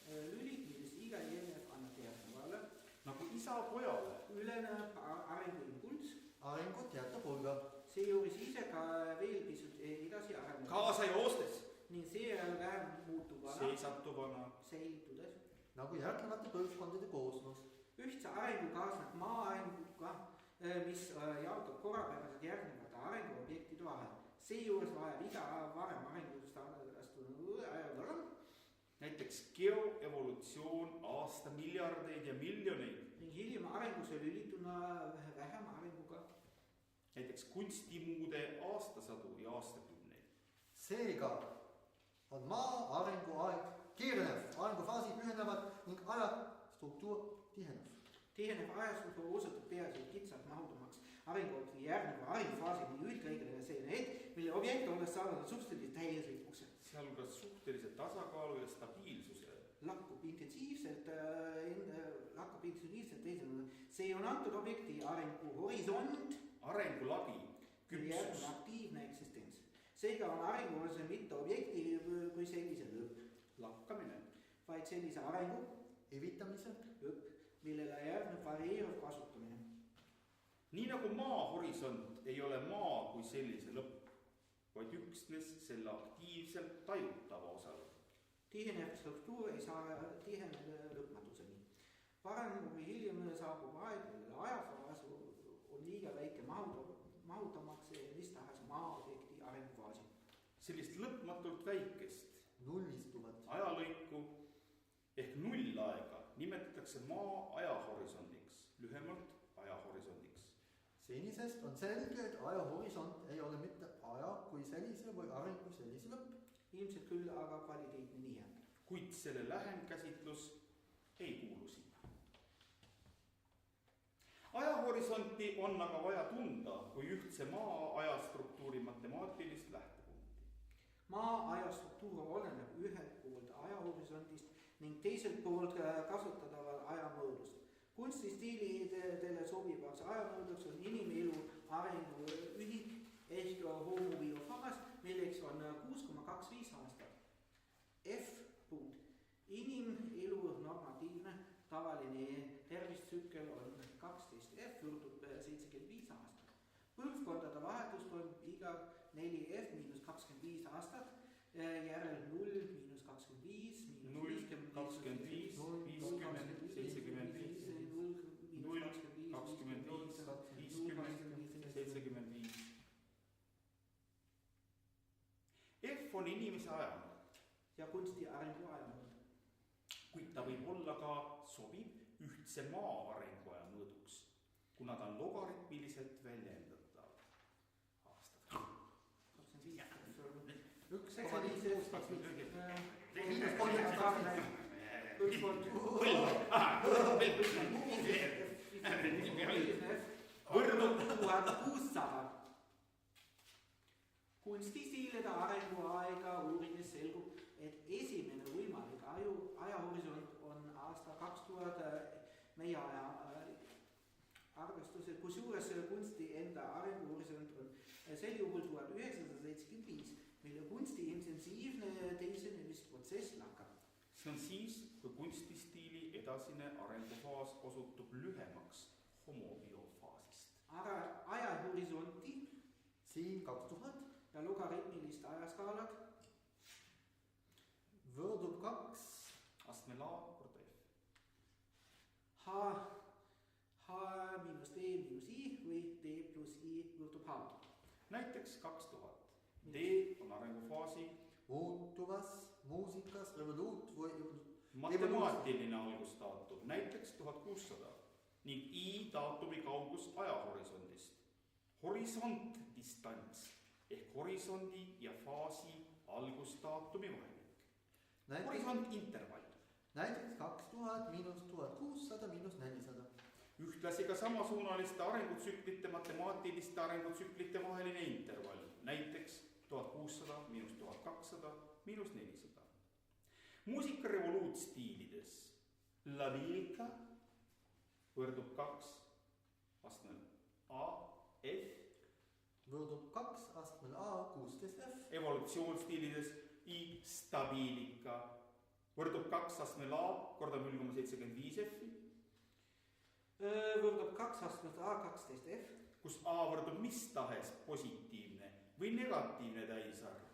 lülid, millest iga järjev annab järgnevale. Nagu isa pojale. Üleneb arenguimpulss. arengut jätab hulga. Seejuures ise ka veel pisut edasi areneb. Kaasa joostes. Ning seejärel vähem muutuvana. Seisatuvana. Seildudes. Nagu järgnevate põlvkondade kooslus. Ühtse arengu kaasneb maa arenguga, mis jaotab korrapäraselt järgnevate arenguobjektide vahel. Seejuures vajab iga varem arengust astunud näiteks geoevolutsioon aasta miljardeid ja miljoneid. ning hiljem arengusse lülituna vähem arenguga. näiteks kunstimuude aastasadu ja aastakümneid. Seega on maa arenguaeg kiirenev, arengufaasi pühenevad ning ajastruktuur tihenev. Tihenev ajastruktuur osutub peaasjalikult kitsalt mahudumaks arenguobjekti järgneva arengufaasini üldreeglina selline hetk, mille objekt olles saavutanud suhtelise täiuslikkuse. Sealhulgas suhtelise tasakaalu ja stabiilsuse. Lakkub intensiivselt teisele. See on antud objekti arengu horisont. Arengulagi, küpsus. Aktiivne eksistents. Seega on arenguhorisont mitte objekti kui sellise lõpp. Lakkamine. Vaid sellise arengu evitamise lõpp, millele järgneb varieeruv kasutamine. Nii nagu maa horisont ei ole maa kui sellise lõpp, vaid üksnes selle aktiivselt tajutava osal. Tihenev struktuur ei saa tiheneda lõpmatuseni. Varem või hiljem saabub aeg, millele ajafaas on liiga väike mahutamaks mis tahes maa-objekti arengufaasi. Sellist lõpmatult väikest nullistuvat ajalõiku ehk nullaega nimetatakse maa ajahorisondiks, lühemalt ajahorisondiks. Senisest on selge, et ajahorisont ei ole mitte aja kui sellise või arengu sellise lõpp. Ilmselt küll aga kvaliteetne nihe. Kuid selle lähem käsitlus ei kuulu siia. Ajahorisonti on aga vaja tunda kui ühtse maa ajastruktuuri matemaatilist lähtepunkti. Maa ajastruktuur oleneb ühelt poolt ajahorisontist ning teiselt poolt kasutataval ajamõõdust. Kunstistiilidele sobivaks ajamõõduks on inimelu arengu ühik ehk homobiofaas, milleks on 6,25 aastat. F. Inimelu normatiivne tavaline tervistsükkel on 12 F võrdub 75 aastat. Põlvkondade vahetus toimub iga 4 F miinus 25 aastat, järel 0 miinus 25, 0, 25, 50, 75, 0, 25, 50, 75. F on inimese ajamõõt. Ja kunsti arengu ajamõõt. Kuid ta võib olla ka sobib ühtse maa arenguaja mõõduks, kuna ta on logaritmiliselt väljendatav. Aastad. 1600. Kunstistiilide arenguaega uurides selgub, et esimene võimalik ajahorisont on aasta 2000 meie aja arvestusel, kusjuures kunsti enda arenguhorisont on sel juhul 1975, mille kunsti intensiivne teisenemisprotsess lakkab. See on siis, kui kunstistiili edasine arengufaas osutub lühemaks homobiofaasist. Ajahorisonti siin 2000 ja logaritmilist ajaskaalat võrdub 2 astmel A korda F. H miinus D miinus I või D pluss I võrdub H. Näiteks 2000. D on arengufaasi muutuvas muusikas revoluut või matemaatiline algusdaatum, näiteks 1600 ning I daatumi kaugus ajahorisondist. Horisont distants ehk horisondi ja faasi algusdaatumi vahelik. Horisont intervall. Näiteks 2000 miinus 1600 miinus 400. Ühtlasi ka samasuunaliste arengutsüklite matemaatiliste arengutsüklite vaheline intervall, näiteks 1600 miinus 1200 miinus 400. Muusika revoluutstiilides La Vilka võrdub 2 astmel A, F võrdub 2 astmel A 16 F. Evolutsioonstiilides I Stabilika võrdub 2 astmel A korda 0,75 F-i. Võrdub 2 astmel A 12 F. Kus A võrdub mis tahes positiivne või negatiivne täisarv.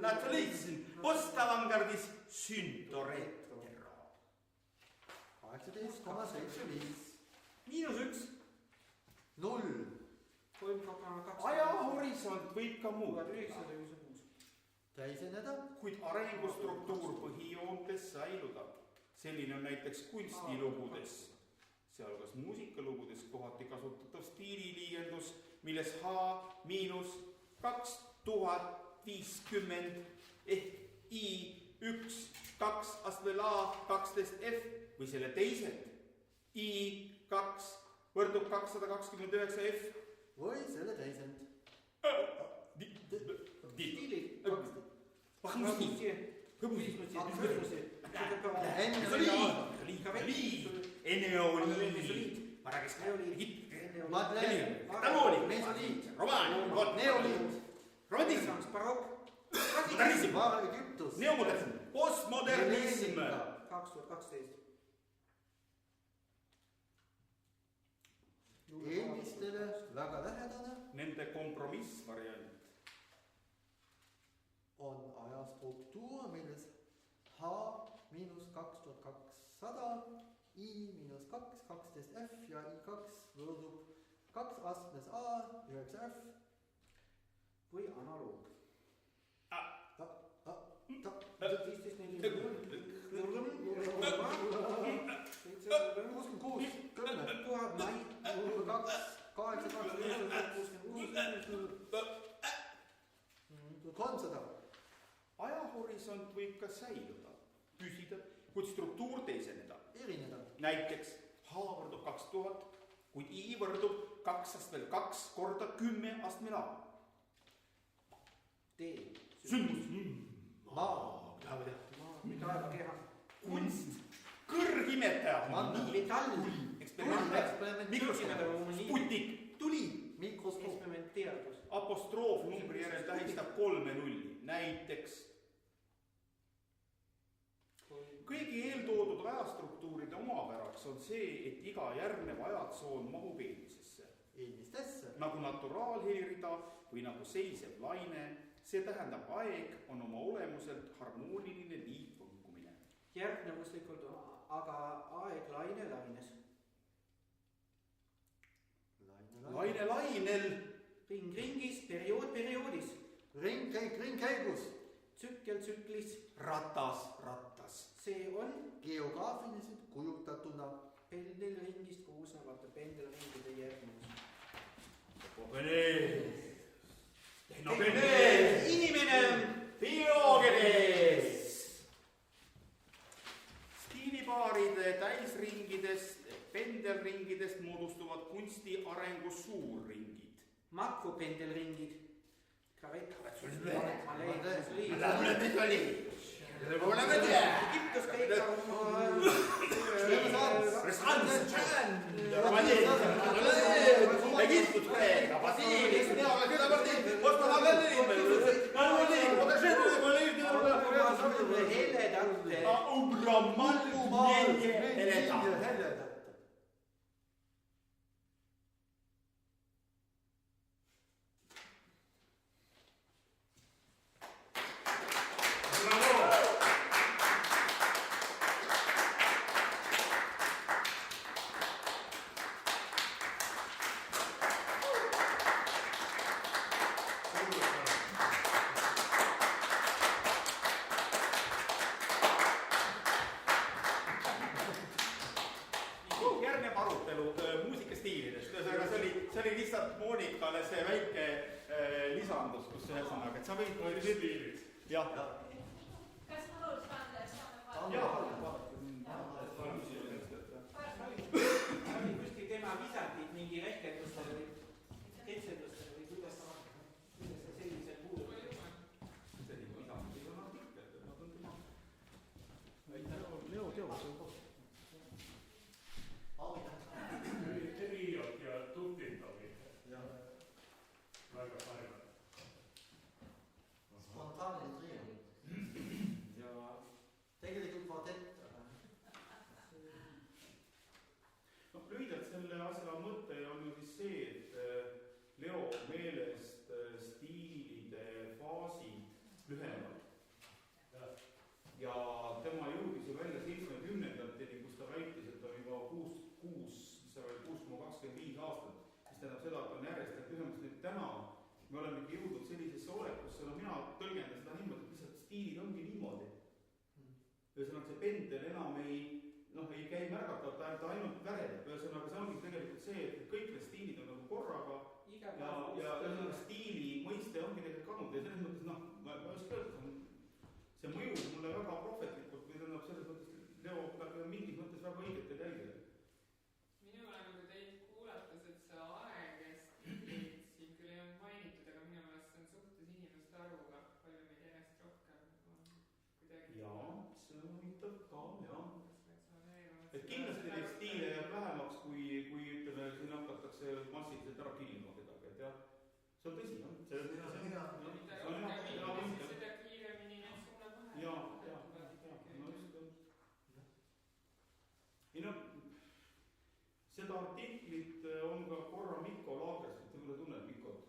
Natsionalism, postavangardis, syntoretro. 18,75. -1. 0. 3,2. ajahorisont võib ka muuta, 1996. Täiseneda. kuid arengustruktuur põhijoontes säiludab. selline on näiteks kunstilugudes, sealhulgas muusikalugudes kohati kasutatav stiililiigendus, milles H-2050 ehk I1, 2 astmel A 12F või selle teised I2 võrdub 229F või selle teisend. Stiilid. Eneoliid, romantism, barokk. modernism, Vana-Egiptus. neomodernism, postmodernism. 2012. Eelmistele väga lähedane Nende kompromissvariant on ajastruktuur, milles H-2200, I-2, 12F ja I2 võrdub 2 astmes A, 9F või analoog. 300. ajahorisont võib ka säiluda, püsida, kuid struktuur teiseneda. Erineda. näiteks H võrdub 2000, kuid I võrdub 2 astmel 2 korda 10 astmel A. tee. sündmus. Maa. Taevakeha. kunst, kõrgimetaja, metall. eksperiment, mikroskoop, Sputnik, tuli. Mikroskoop. Eksperimenteerdus. apostroof numbri järel tähistab 3 nulli, näiteks kõigi eeltoodud ajastruktuuride omapäraks on see, et iga järgnev ajatsoon mahub eelmisesse. Eelmistesse. nagu naturaalhelirida või nagu seisev laine, see tähendab, aeg on oma olemuselt harmooniline liitvõnkumine. Järgnevuslikult on aga aeg laine laines. Laine lainel. Ring ringis, periood perioodis. Ringkäik ringkäigus. Tsükkel tsüklis. Ratas rattas. See on Geograafiliselt kujutatuna pendelringist koosnevate pendelringide järgnevus. Tehnogenees, inimene, biogenees. Stiilipaaride täisringidest, pendelringidest moodustuvad kunsti arengu suurringid. makropendelringid. ühesõnaga see pendel enam ei käi märgatavalt, ta ainult väreneb, ühesõnaga see ongi tegelikult see, et kõik need stiilid on nagu korraga ja stiili mõiste ongi tegelikult kadunud ja selles mõttes ma ei oska öelda, see mõjub mulle väga prohvetlikult või tähendab selles mõttes Leo mingis mõttes väga õigetel jälgedel. Minule nagu teid kuulates, et see aeg ja stiilid siin küll ei olnud mainitud, aga minu meelest see on suhtes inimeste arvuga, palju meid järjest rohkem on kuidagi. Jaa, see on huvitav ka, jah. Et kindlasti neid stiile jääb vähemaks, kui ütleme, siin hakatakse massiliselt ära killima kedagi, et jah, see on tõsi, jah. Mida seda kiiremini need suunad vahe. Jaa, ei noh, seda artiklit on ka korra Mikko Laagres, et võib-olla tunned Mikot,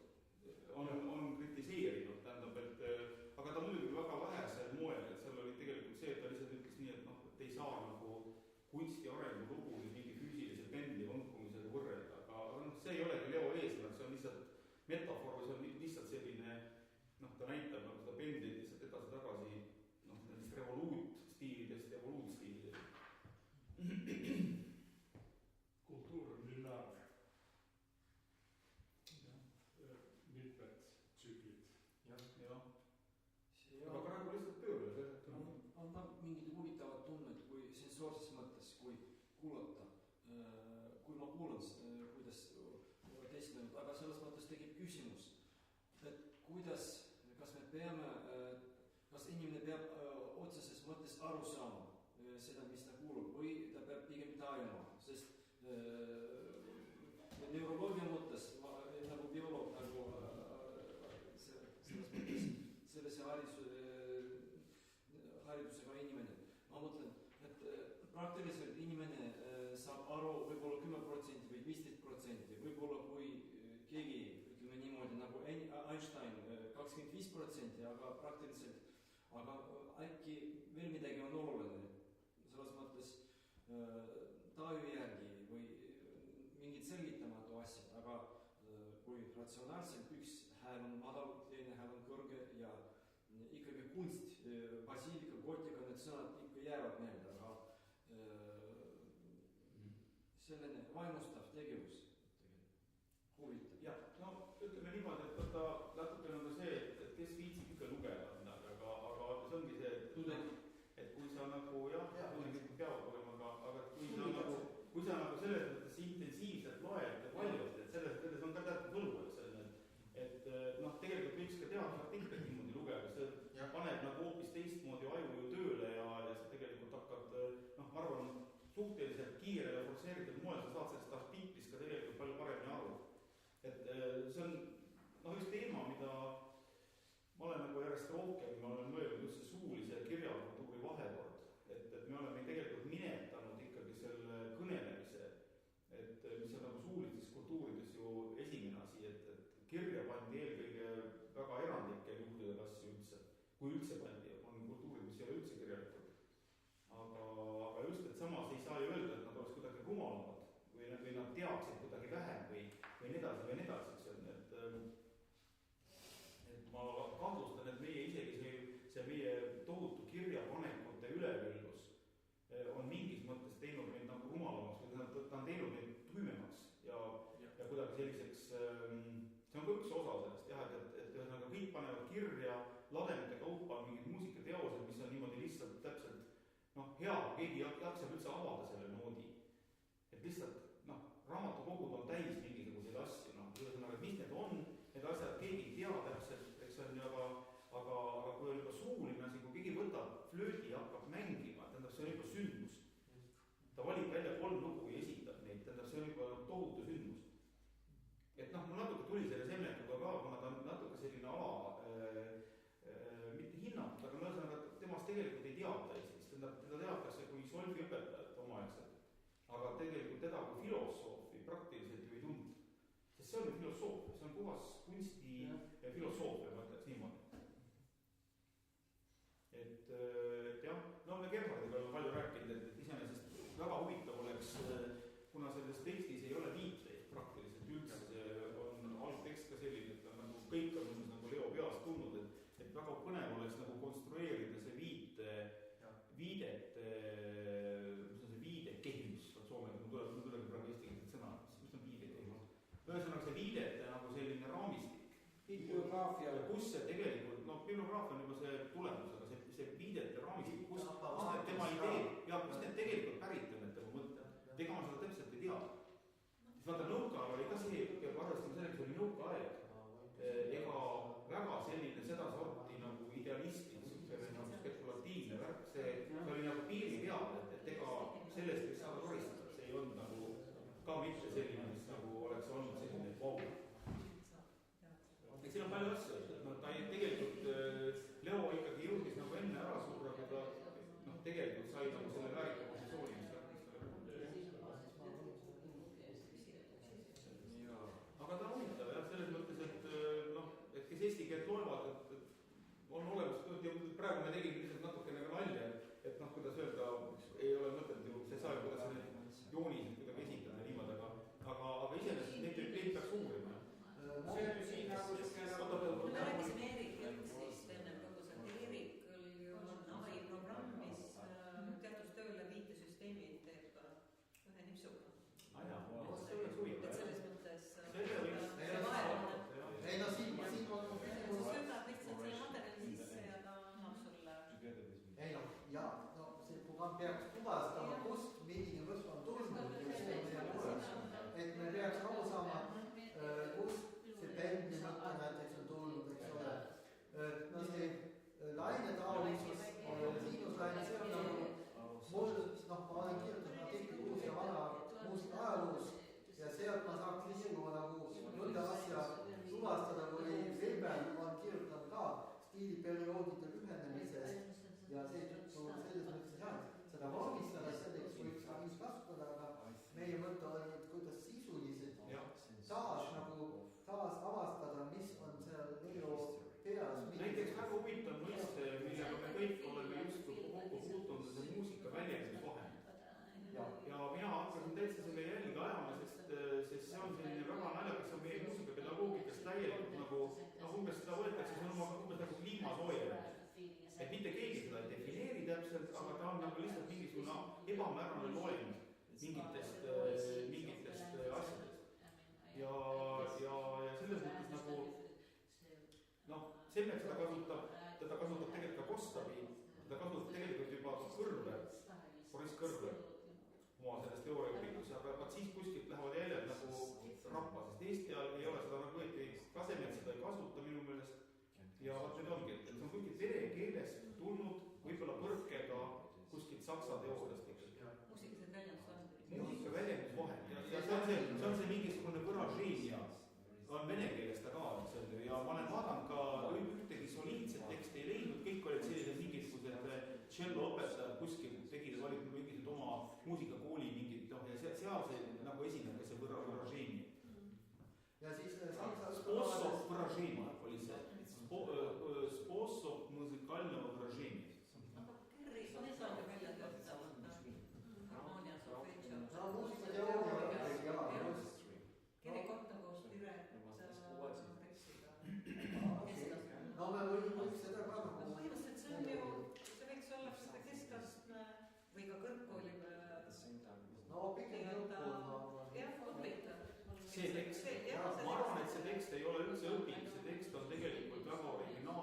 on kritiseerinud, tähendab, et aga ta muidugi väga vähesel moel, et seal oli tegelikult see, et ta lihtsalt ütles nii, et et ei saa nagu kunsti arengu lugu mingi füüsilise pendli vankumisega võrrelda, aga see ei olegi Leo eesmärk, see on lihtsalt metafoor või see on lihtsalt selline, ta näitab nagu seda pendlit lihtsalt edasi-tagasi, nendest revoluutstiilidest evoluutstiilidest. Kultuur on dünaamne. Mitmed tsüklid. Jah. Aga praegu lihtsalt pöörle. On mingid huvitavad tundmed, kui sensoorses mõttes, kui kuulata, kui ma kuulan, kuidas teised, aga selles mõttes tekib küsimus, et kuidas, kas me peame, kas inimene peab otseses mõttes aru saama seda, mis ta kuulub, või ta peab pigem tajuma, sest neuroloogia mõttes, nagu bioloog, nagu selles mõttes, sellise haridusega inimene, ma mõtlen, et praktiliselt inimene saab aru võib-olla 10% või 15%, võib-olla kui keegi, ütleme niimoodi, nagu Einstein 25%, aga praktiliselt, aga äkki veel midagi on oluline, selles mõttes taju järgi või mingid selgitamatu asjad, aga kui ratsionaalselt üks hääl on madal, teine hääl on kõrge ja ikkagi kunst, basiilika, gotika, need sõnad ikka jäävad meelde, aga selline vaimustav tegevus huvitab. Jah, ütleme niimoodi, et natukene on ka see, et kes viitsib ikka lugeda midagi, aga see ongi see, et kui sa nagu tudengid peavad olema, aga kui sa nagu selles mõttes intensiivselt loed ja paljud, et selles on ka teatud võlu, et tegelikult võiks ka teadusartikleid niimoodi lugeda, see paneb nagu hoopis teistmoodi aju ju tööle ja sa tegelikult hakkad, ma arvan, suhteliselt kiire ja forsseeritud moel, sa saad sellest artiklist ka tegelikult palju paremini aru. Et see on üks teema, mida ma olen nagu järjest rohkem, ma olen mõelnud just see suulise ja kirjakultuuri vahekord, et me oleme tegelikult minetanud ikkagi selle kõnelemise, et mis on nagu suulises kultuurides ju esimene asi, et kirja pandi eelkõige väga erandlikel juhtudel asju üldse, kui üldse pandi, on kultuurid, mis ei ole üldse kirjalikud. Aga just, et samas ei saa ju öelda, et nad oleks kuidagi rumalamad või nad teaksid kuidagi vähem või nii edasi, eks ju, et ma kahtlustan, et meie isegi see meie tohutu kirjapanekute ülevõllus on mingis mõttes teinud meid nagu rumalamaks või ta on teinud meid tuimemaks ja kuidagi selliseks, see on ka üks osa sellest jah, et ühesõnaga kõik panevad kirja lademite kaupa mingid muusikateosed, mis on niimoodi lihtsalt täpselt hea, keegi jaksab üldse avada selle noodi, et lihtsalt raamatukogud on täis mingisuguseid asju, ühesõnaga, mis need on, need asjad, keegi ei tea täpselt, eks see on ju, aga kui on juba suuline asi, kui keegi võtab flöödi ja hakkab mängima, tähendab, see on juba sündmus. Ta valib välja 3 lugu ja esitab neid, tähendab, see on juba tohutu sündmus. Et mul natuke tuli selle Semnekuga ka, kuna ta on natuke selline mitte hinnatud, aga ühesõnaga, temast tegelikult ei teata Eestis, teda teatakse kui solfiõpetajat omaaegselt, aga tegelikult teda kui filosoofi praktiliselt ju ei tunta. Sest see on ju filosoofia, see on puhas kunsti filosoofia, ma ütleks niimoodi. Et jah, me Gerhardiga oleme palju rääkinud, et iseenesest väga huvitav oleks, kuna selles tekstis ei ole viiteid praktiliselt üldse, see on algtekst ka selline, et nagu kõik on nagu Leo peast tulnud, et väga põnev oleks nagu konstrueerida see viidet on juba see tulemus, aga see viidete raamistik, kus need tema ideed ja kus need tegelikult pärit on, et tema mõtted. Ega ma seda täpselt ei tea. Siis vaata, nõukaajal oli ka see, peab arvestama sellega, see oli nõukaaeg. Ega väga selline sedasorti nagu idealistlik, nagu spekulatiivne värk, see oli nagu piiri peal, et ega sellest võiks saada karistada. See ei olnud nagu ka mitte selline, mis nagu oleks olnud selline vau. Et siin on palju asju, et ta tegelikult, Leo ikkagi jõudis nagu enne ära surra, kui ta tegelikult sai nagu selle väärika positsiooni, mis järgmist talle. Aga ta on huvitav jah, selles mõttes, et kes eesti keelt loevad, et on olemas, ja praegu me tegime lihtsalt natukene ka nalja, et kuidas öelda, ei ole mõtet ju, see saa ju, kuidas need joonised kuidagi esitada niimoodi, aga iseenesest neid peaks uurima. me rääkisime Eerik Jõksist enne põgusalt. Eerikul ju on AI programm, mis teadustööle viitesüsteemi teeb ühe nipsuga. See oleks huvitav. Et selles mõttes ei no siin on söödad lihtsalt selle materjali sisse ja ta annab sulle. ei no ja no see programm peaks tuvastama, kust milline võrk on tulnud ja see on meie tulemus. Et me peaks aru saama, kust see bändi mõte näiteks on tulnud, eks ole. No see lainetaolisus, siinuslaine, see on nagu mul, ma olen kirjutanud artikli uus ja vana muusika ajaloos ja sealt ma saaks isegi nagu mõnda asja tuvastada, kui Weber on kirjutanud ka stiiliperioodide ühenemisest ja seetõttu selles mõttes jah, seda vormistada, selleks võiks ka mis kasutada, aga meie mõte oli, et kuidas sisuliselt taas avastada, mis on seal Leo peas. Näiteks väga huvitav mõiste, millega me kõik oleme just kokku puutunud, see muusika väljendusvahend. Ja mina hakkasin täitsa selle jälgi ajama, sest see on selline väga naljakas, see on meie muusikapedagoogikas täielikult nagu, umbes seda võetakse, see on umbes nagu kliimasoojenemine. Et mitte keegi seda ei defineeri täpselt, aga ta on nagu lihtsalt mingisugune ebamäärane loeng mingitest asjadest. Ja selles mõttes nagu selleks teda kasutab tegelikult ka Kostavi, teda kasutab tegelikult juba Kõrver, Boris Kõrver oma selles teooriaõpikus, aga siis kuskilt lähevad jäljed nagu rappa, sest Eesti ajal ei ole seda nagu õieti Kasemets seda ei kasuta minu meelest. Ja vaat nüüd ongi, et see on kuskilt vene keelest tulnud, võib-olla põrkega kuskilt saksa teooriast ikkagi. Muusika väljendusvahend ja see on see mingisugune võražeenia, on vene keelest ka, ja ma olen vaadanud ka ühtegi soliidset teksti ei leidnud, kõik olid sellised mingisugused tšelloõpetajad kuskil tegid mingisugused oma muusikakooli mingid, ja seal see nagu esineb ka see võražeenia. Ja siis Sposob võražeenia oli see. Sposob muzikalного выражения. Kerri on saanud välja töötavad harmoonia solfeggio. Kerri kohta koos Piret tekstiga. No me võiks seda ka nagu. Põhimõtteliselt see on ju, see võiks olla seda keskastme või ka kõrgkooli. No pigem kõrgkool. Jah, õpetaja. See tekst, ma arvan, et see tekst ei ole üldse õpik, see tekst on tegelikult väga originaalne.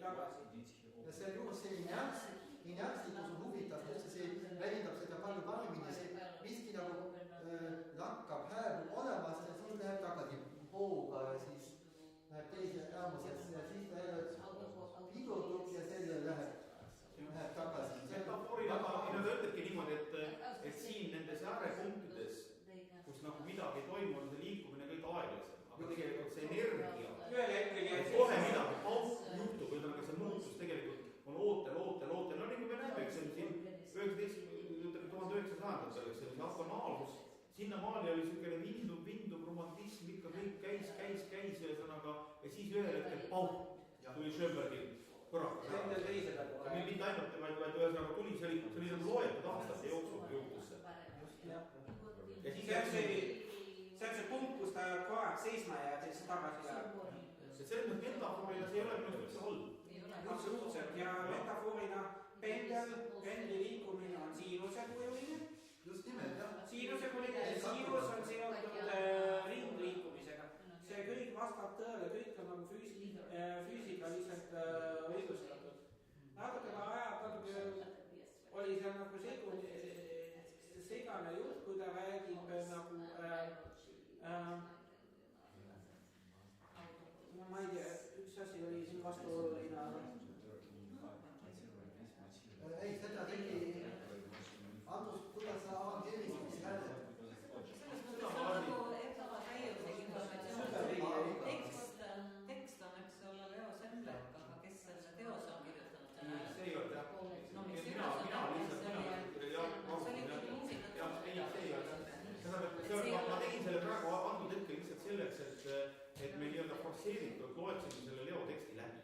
tagasi. ja sealjuures see inertlikkus on huvitav, sest see väljendab seda palju paremini, see miski nagu lakkab, hääbub olemast ja siis läheb tagasi hooga ja siis läheb teise äärmusesse ja siis ta jälle pidurdub ja selle läheb tagasi. metafoorina ta ütlebki niimoodi, et siin nendes äärepunktides, kus nagu midagi ei toimu, on see liikumine kõige aeglasem, aga tegelikult see energia, ühel hetkel et kohe midagi juhtub, ütleme, see muutus tegelikult on ootel, no nagu me näeme, eks see on siin 1900-ndatel, eks see atonaalsus, sinnamaani oli niisugune vinduv romantism, ikka kõik käis ühesõnaga ja siis ühel hetkel tuli Schönbergi korraga ära. Mitte ainult, vaid ühesõnaga tuli, see oli nagu loetud aastate jooksul juhtus see. Ja siis see on see punkt, kus ta korraks seisma jääb ja siis tagasi läheb. Selles mõttes metafoorina see ei ole minu üldse halb. Absoluutselt ja metafoorina pendli liikumine on siinusepujuline. Just nimelt, jah. Siinusepujuline ja siinus on seotud ringliikumisega. See kõik vastab tõele, kõik on nagu füüsikaliselt õigustatud. Natuke oli seal nagu segane jutt, kui ta räägib nagu ma ei tea, üks asi oli siin vastuoluline. Ei, seda tegi Andrus, kuidas sa avangeerisid, mis hääled? Selles mõttes on nagu ebatäiuslik informatsioon. Tekst on, eks ole, Leo Semblek, aga kes selle teose on kirjutanud? See ei olnud jah. No miks mina ma tegin selle praegu antud hetkel lihtsalt selleks, et me nii-öelda forsseeritult loeksime selle Leo teksti läbi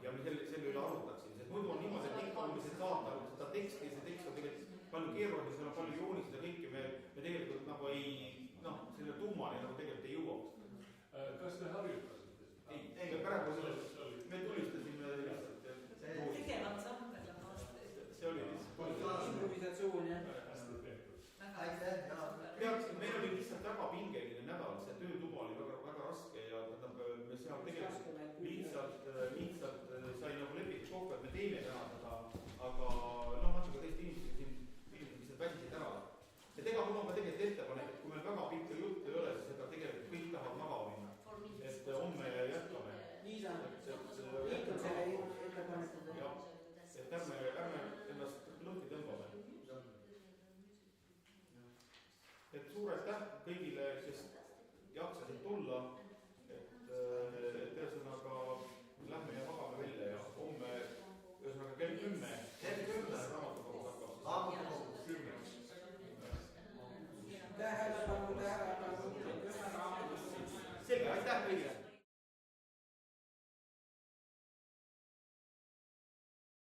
ja me selle üle arutaksime, sest muidu on niimoodi, et ikka on saada seda teksti ja see tekst on tegelikult palju keeruline, seal on palju jooniseid ja kõike, me tegelikult nagu ei, selle tuumani nagu tegelikult ei jõuaks. Kas te harjutasite? Ei, praegu me tulistasime lihtsalt. Tegevad sammele vastu. See oli lihtsalt. Improvisatsioon, jah. Aitäh, meil oli lihtsalt väga pingeline nädal, see töötuba oli väga raske ja me seal tegelikult lihtsalt sai nagu lepitud kokku, et me teeme täna seda, aga natuke teist inimesed lihtsalt väsisid ära. Et ega mul on ka tegelikult ettepanek, et kui meil väga pikka juttu ei ole, siis ega tegelikult kõik tahavad magama minna. Et homme jätkame. Liisa, liitud selle ettepanekuga. Et ärme ennast lõhki tõmbame. Et suur aitäh kõigile, kes jaksasid tulla.